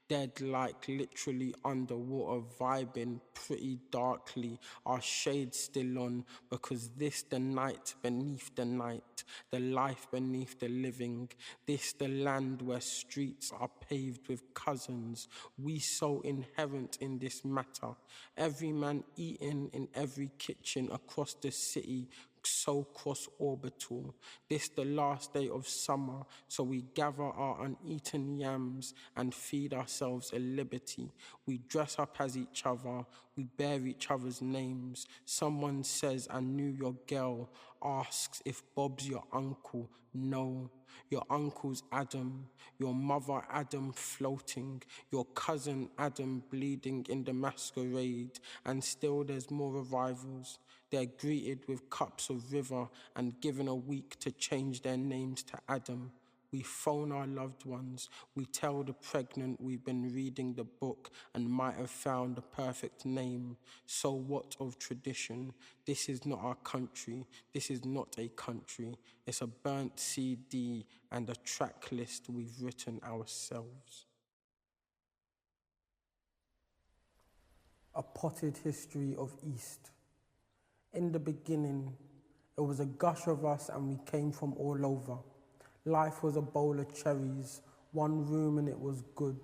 dead like literally underwater, vibing pretty darkly, our shades still on, because this the night beneath the night, the life beneath the living, this the land where streets are paved with cousins, we so inherent in this matter, every man eating in every kitchen across the city, so cross-orbital. This the last day of summer, so we gather our uneaten yams and feed ourselves a liberty. We dress up as each other, we bear each other's names. Someone says, I knew your girl, asks if Bob's your uncle. No, your uncle's Adam, your mother Adam floating, your cousin Adam bleeding in the masquerade, and still there's more arrivals. They're greeted with cups of river and given a week to change their names to Adam. We phone our loved ones. We tell the pregnant we've been reading the book and might have found the perfect name. So what of tradition? This is not our country. This is not a country. It's a burnt CD and a track list we've written ourselves. A potted history of East. In the beginning, it was a gush of us and we came from all over. Life was a bowl of cherries, one room and it was good.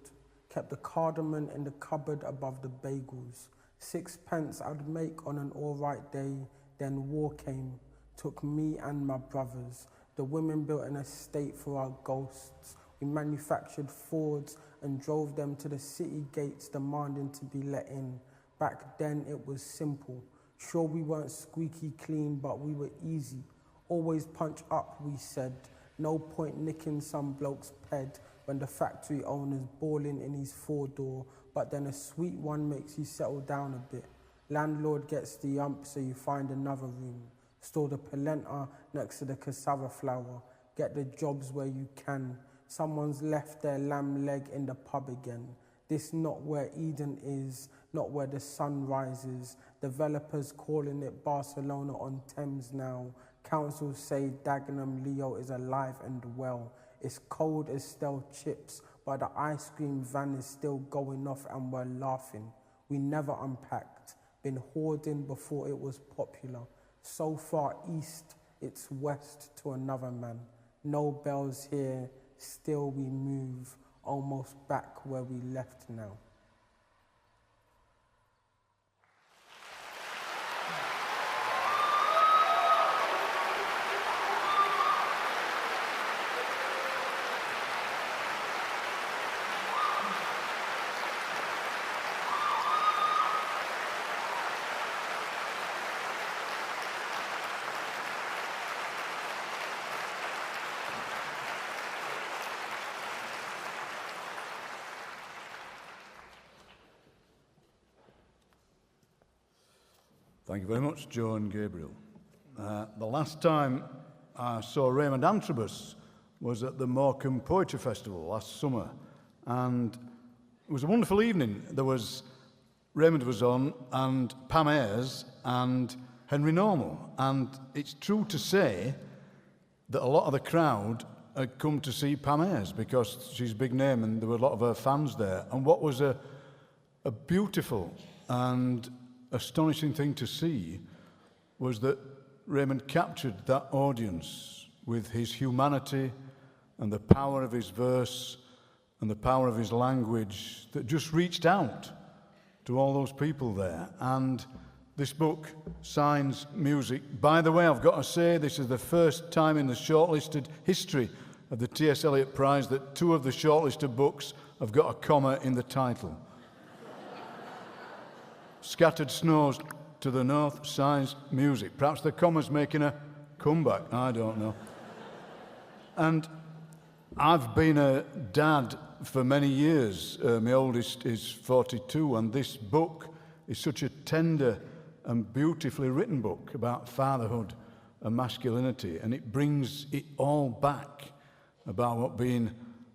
Kept the cardamom in the cupboard above the bagels. 6 pence I'd make on an all right day, then war came. Took me and my brothers. The women built an estate for our ghosts. We manufactured Fords and drove them to the city gates demanding to be let in. Back then it was simple. Sure, we weren't squeaky clean, but we were easy. Always punch up, we said. No point nicking some bloke's ped when the factory owner's bawling in his 4-door, but then a sweet one makes you settle down a bit. Landlord gets the ump, so you find another room. Store the polenta next to the cassava flour. Get the jobs where you can. Someone's left their lamb leg in the pub again. This not where Eden is, not where the sun rises. Developers calling it Barcelona on Thames now. Councils say Dagenham Leo is alive and well. It's cold as stale chips, but the ice cream van is still going off and we're laughing. We never unpacked, been hoarding before it was popular. So far east, it's west to another man. No bells here, still we move, almost back where we left now. Thank you very much, Joe and Gabriel. The last time I saw Raymond Antrobus was at the Morecambe Poetry Festival last summer, and it was a wonderful evening. Raymond was on, and Pam Ayres and Henry Normal, and it's true to say that a lot of the crowd had come to see Pam Ayres because she's a big name and there were a lot of her fans there. And what was a beautiful and astonishing thing to see was that Raymond captured that audience with his humanity and the power of his verse and the power of his language that just reached out to all those people there. And this book, Signs Music, by the way, I've got to say, this is the first time in the shortlisted history of the T.S. Eliot Prize that 2 of the shortlisted books have got a comma in the title. Scattered Snows to the North, Signs Music. Perhaps the comma's making a comeback, I don't know. And I've been a dad for many years. My oldest is 42, and this book is such a tender and beautifully written book about fatherhood and masculinity, and it brings it all back about what being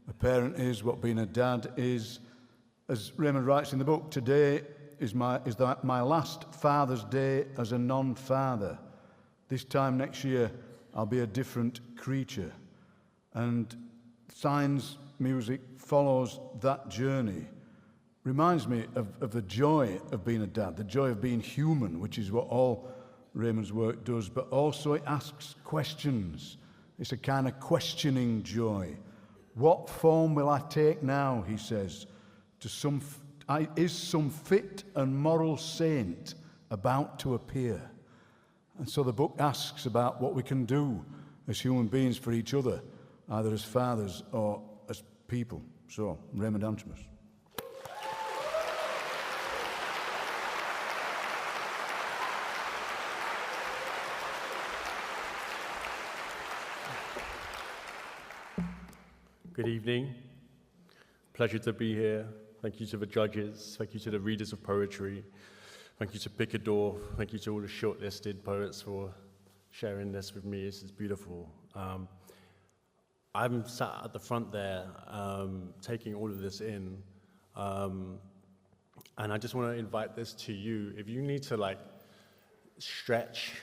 a parent is, what being a dad is. As Raymond writes in the book, today is my last Father's Day as a non-father. This time next year, I'll be a different creature. And Signs Music follows that journey. Reminds me of the joy of being a dad, the joy of being human, which is what all Raymond's work does, but also it asks questions. It's a kind of questioning joy. What form will I take now, he says, is some fit and moral saint about to appear? And so the book asks about what we can do as human beings for each other, either as fathers or as people. So, Raymond Antrobus. Good evening. Pleasure to be here. Thank you to the judges. Thank you to the readers of poetry. Thank you to Picador. Thank you to all the shortlisted poets for sharing this with me. This is beautiful. I'm sat at the front there, taking all of this in, and I just want to invite this to you. If you need to stretch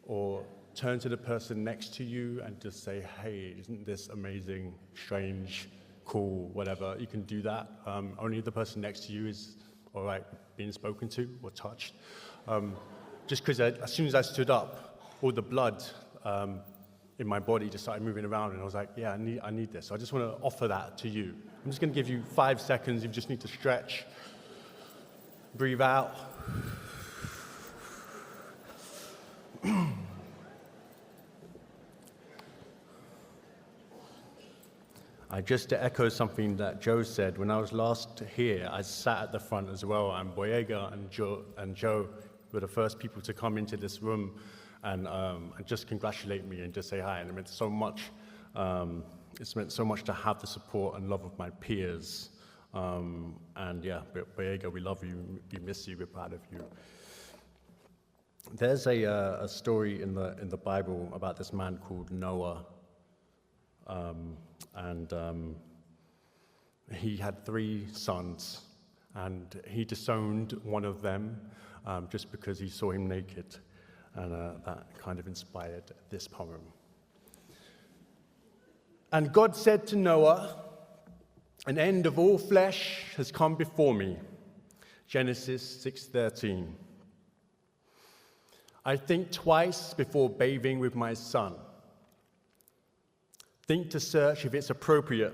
or turn to the person next to you and just say, hey, isn't this amazing, strange, cool, whatever, you can do that. Only if the person next to you is all right being spoken to or touched. Just because as soon as I stood up, all the blood in my body just started moving around, and I was like, yeah, I need this. So I just want to offer that to you. I'm just going to give you 5 seconds. You just need to stretch, breathe out. Just to echo something that Joe said, when I was last here, I sat at the front as well, and Boyega and Joe were the first people to come into this room and just congratulate me and just say hi, and it meant so much. It's meant so much to have the support and love of my peers. And yeah, Boyega, we love you, we miss you, we're proud of you. There's a story in the Bible about this man called Noah. And he had 3 sons, and he disowned one of them just because he saw him naked, and that kind of inspired this poem. And God said to Noah, an end of all flesh has come before me. Genesis 6:13. I think twice before bathing with my son. Think to search if it's appropriate,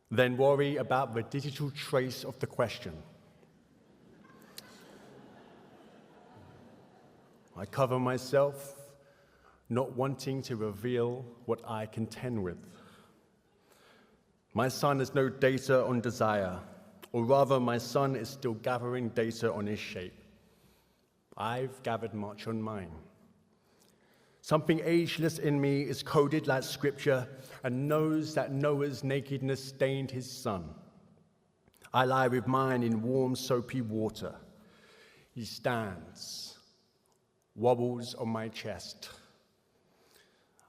then worry about the digital trace of the question. I cover myself, not wanting to reveal what I contend with. My son has no data on desire, or rather, my son is still gathering data on his shape. I've gathered much on mine. Something ageless in me is coded like scripture and knows that Noah's nakedness stained his son. I lie with mine in warm, soapy water. He stands wobbles on my chest.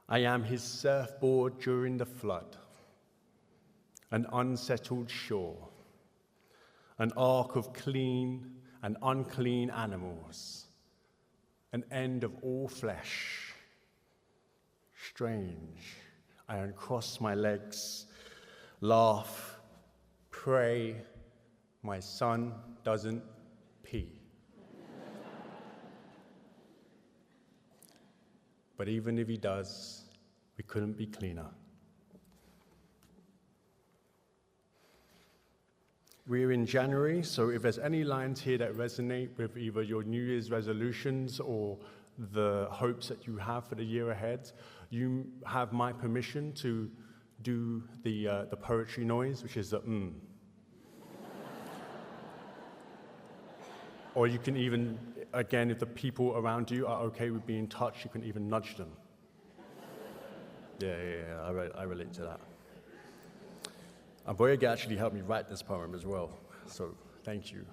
I am his surfboard during the flood, an unsettled shore, an ark of clean and unclean animals, an end of all flesh. Strange, I uncross my legs, laugh, pray, my son doesn't pee. But even if he does, we couldn't be cleaner. We're in January, so if there's any lines here that resonate with either your New Year's resolutions or the hopes that you have for the year ahead, you have my permission to do the poetry noise, which is the Or you can even, again, if the people around you are okay with being touched, you can even nudge them. Yeah, I relate to that. And Boyega actually helped me write this poem as well, so thank you.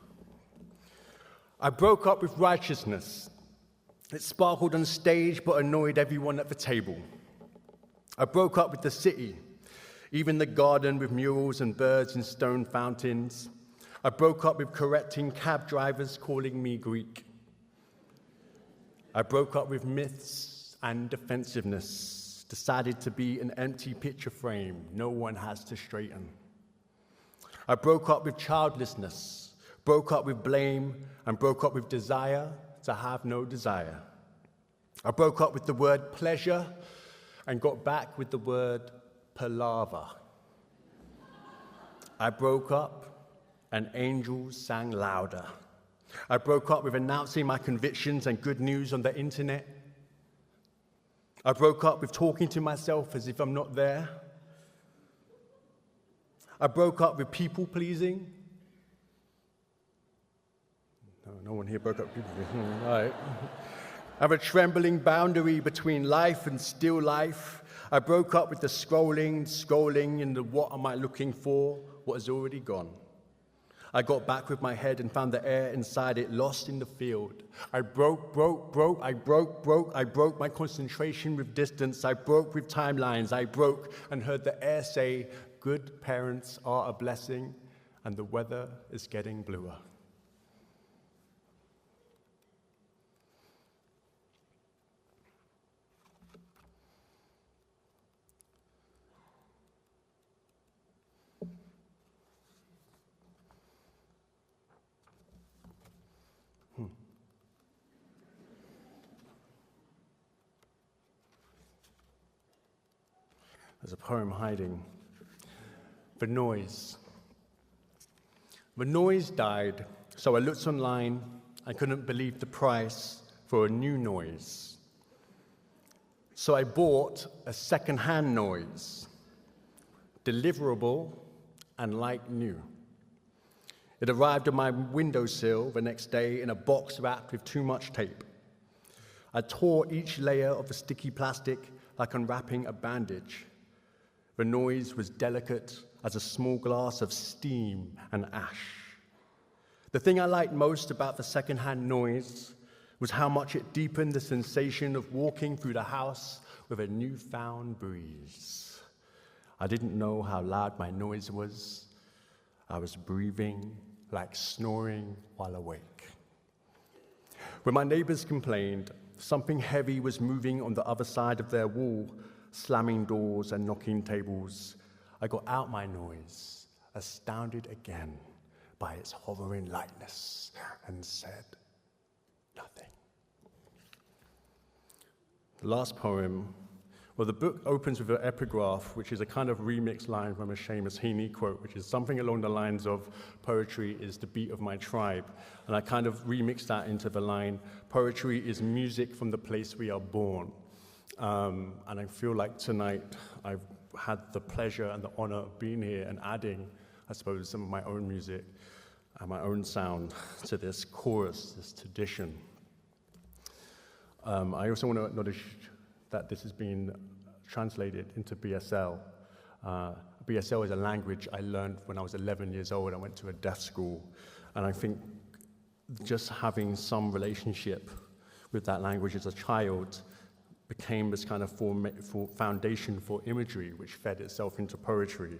I broke up with righteousness. It sparkled on stage but annoyed everyone at the table. I broke up with the city, even the garden with murals and birds and stone fountains. I broke up with correcting cab drivers calling me Greek. I broke up with myths and defensiveness, decided to be an empty picture frame no one has to straighten. I broke up with childlessness, broke up with blame, and broke up with desire to have no desire. I broke up with the word pleasure and got back with the word palaver. I broke up and angels sang louder. I broke up with announcing my convictions and good news on the internet. I broke up with talking to myself as if I'm not there. I broke up with people pleasing. No one here broke up with people pleasing. All right. I have a trembling boundary between life and still life. I broke up with the scrolling into what am I looking for, what has already gone. I got back with my head and found the air inside it lost in the field. I broke my concentration with distance. I broke with timelines. I broke and heard the air say, good parents are a blessing, and the weather is getting bluer. There's a poem hiding. The noise. The noise died, so I looked online and couldn't believe the price for a new noise. So I bought a second-hand noise, deliverable and like new. It arrived on my windowsill the next day in a box wrapped with too much tape. I tore each layer of the sticky plastic like unwrapping a bandage. The noise was delicate as a small glass of steam and ash. The thing I liked most about the secondhand noise was how much it deepened the sensation of walking through the house with a newfound breeze. I didn't know how loud my noise was. I was breathing like snoring while awake. When my neighbors complained, something heavy was moving on the other side of their wall, slamming doors and knocking tables. I got out my noise, astounded again by its hovering lightness, and said nothing. The last poem, well, the book opens with an epigraph, which is a kind of remix line from a Seamus Heaney quote, which is something along the lines of, poetry is the beat of my tribe. And I kind of remixed that into the line, poetry is music from the place we are born. And I feel like tonight I've had the pleasure and the honor of being here and adding, I suppose, some of my own music and my own sound to this chorus, this tradition. I also want to acknowledge that this has been translated into BSL. BSL is a language I learned when I was 11 years old. I went to a deaf school, and I think just having some relationship with that language as a child became this kind of foundation for imagery, which fed itself into poetry.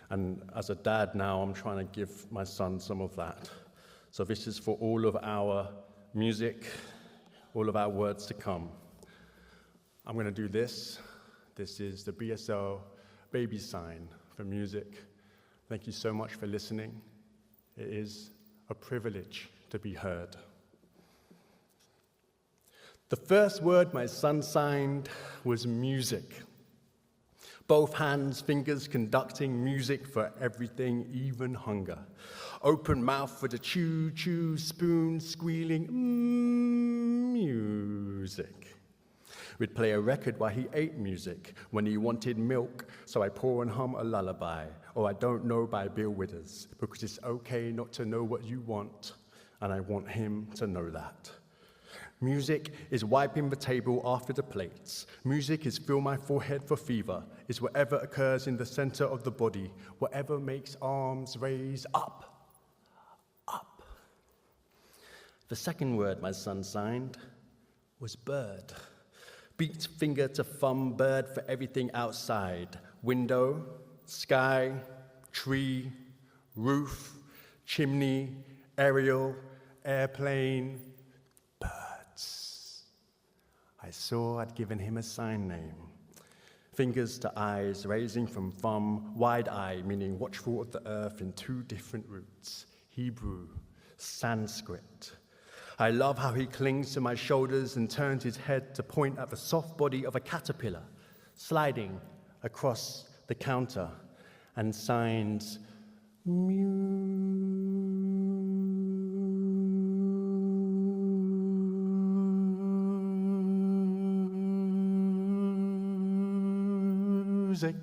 And as a dad now, I'm trying to give my son some of that. So this is for all of our music, all of our words to come. I'm going to do this. This is the BSL baby sign for music. Thank you so much for listening. It is a privilege to be heard. The first word my son signed was music. Both hands, fingers conducting music for everything, even hunger. Open mouth for the chew, chew, spoon, squealing, music. We'd play a record while he ate music. When he wanted milk, so I pour and hum a lullaby. Or I Don't Know by Bill Withers, because it's okay not to know what you want, and I want him to know that. Music is wiping the table after the plates. Music is feel my forehead for fever, is whatever occurs in the center of the body, whatever makes arms raise up, up. The second word my son signed was bird. Beat finger to thumb, bird for everything outside. Window, sky, tree, roof, chimney, aerial, airplane, birds. I saw I'd given him a sign name. Fingers to eyes, raising from thumb, wide eye, meaning watchful of the earth in two different roots, Hebrew, Sanskrit. I love how he clings to my shoulders and turns his head to point at the soft body of a caterpillar, sliding across the counter, and signs, music.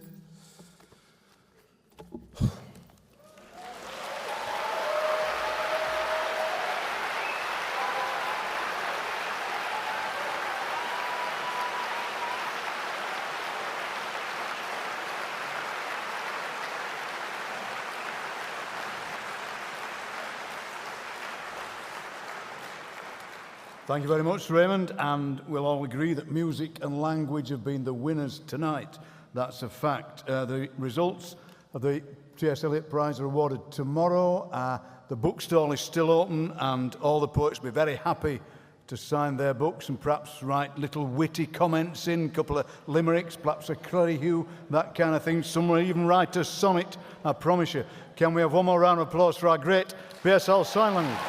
Thank you very much, Raymond, and we'll all agree that music and language have been the winners tonight. That's a fact. The results of the T.S. Eliot Prize are awarded tomorrow. The bookstall is still open, and all the poets will be very happy to sign their books and perhaps write little witty comments in, a couple of limericks, perhaps a Cleryhue, that kind of thing. Some will even write a sonnet, I promise you. Can we have one more round of applause for our great BSL Sign Language?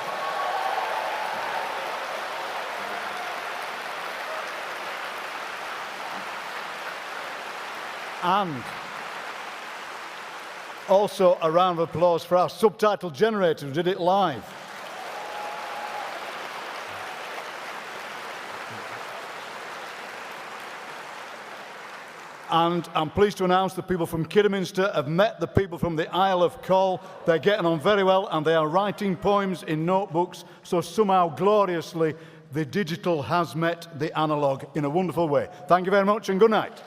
And also a round of applause for our subtitle generator who did it live. And I'm pleased to announce the people from Kidderminster have met the people from the Isle of Coll. They're getting on very well, and they are writing poems in notebooks, so somehow gloriously the digital has met the analogue in a wonderful way. Thank you very much and good night.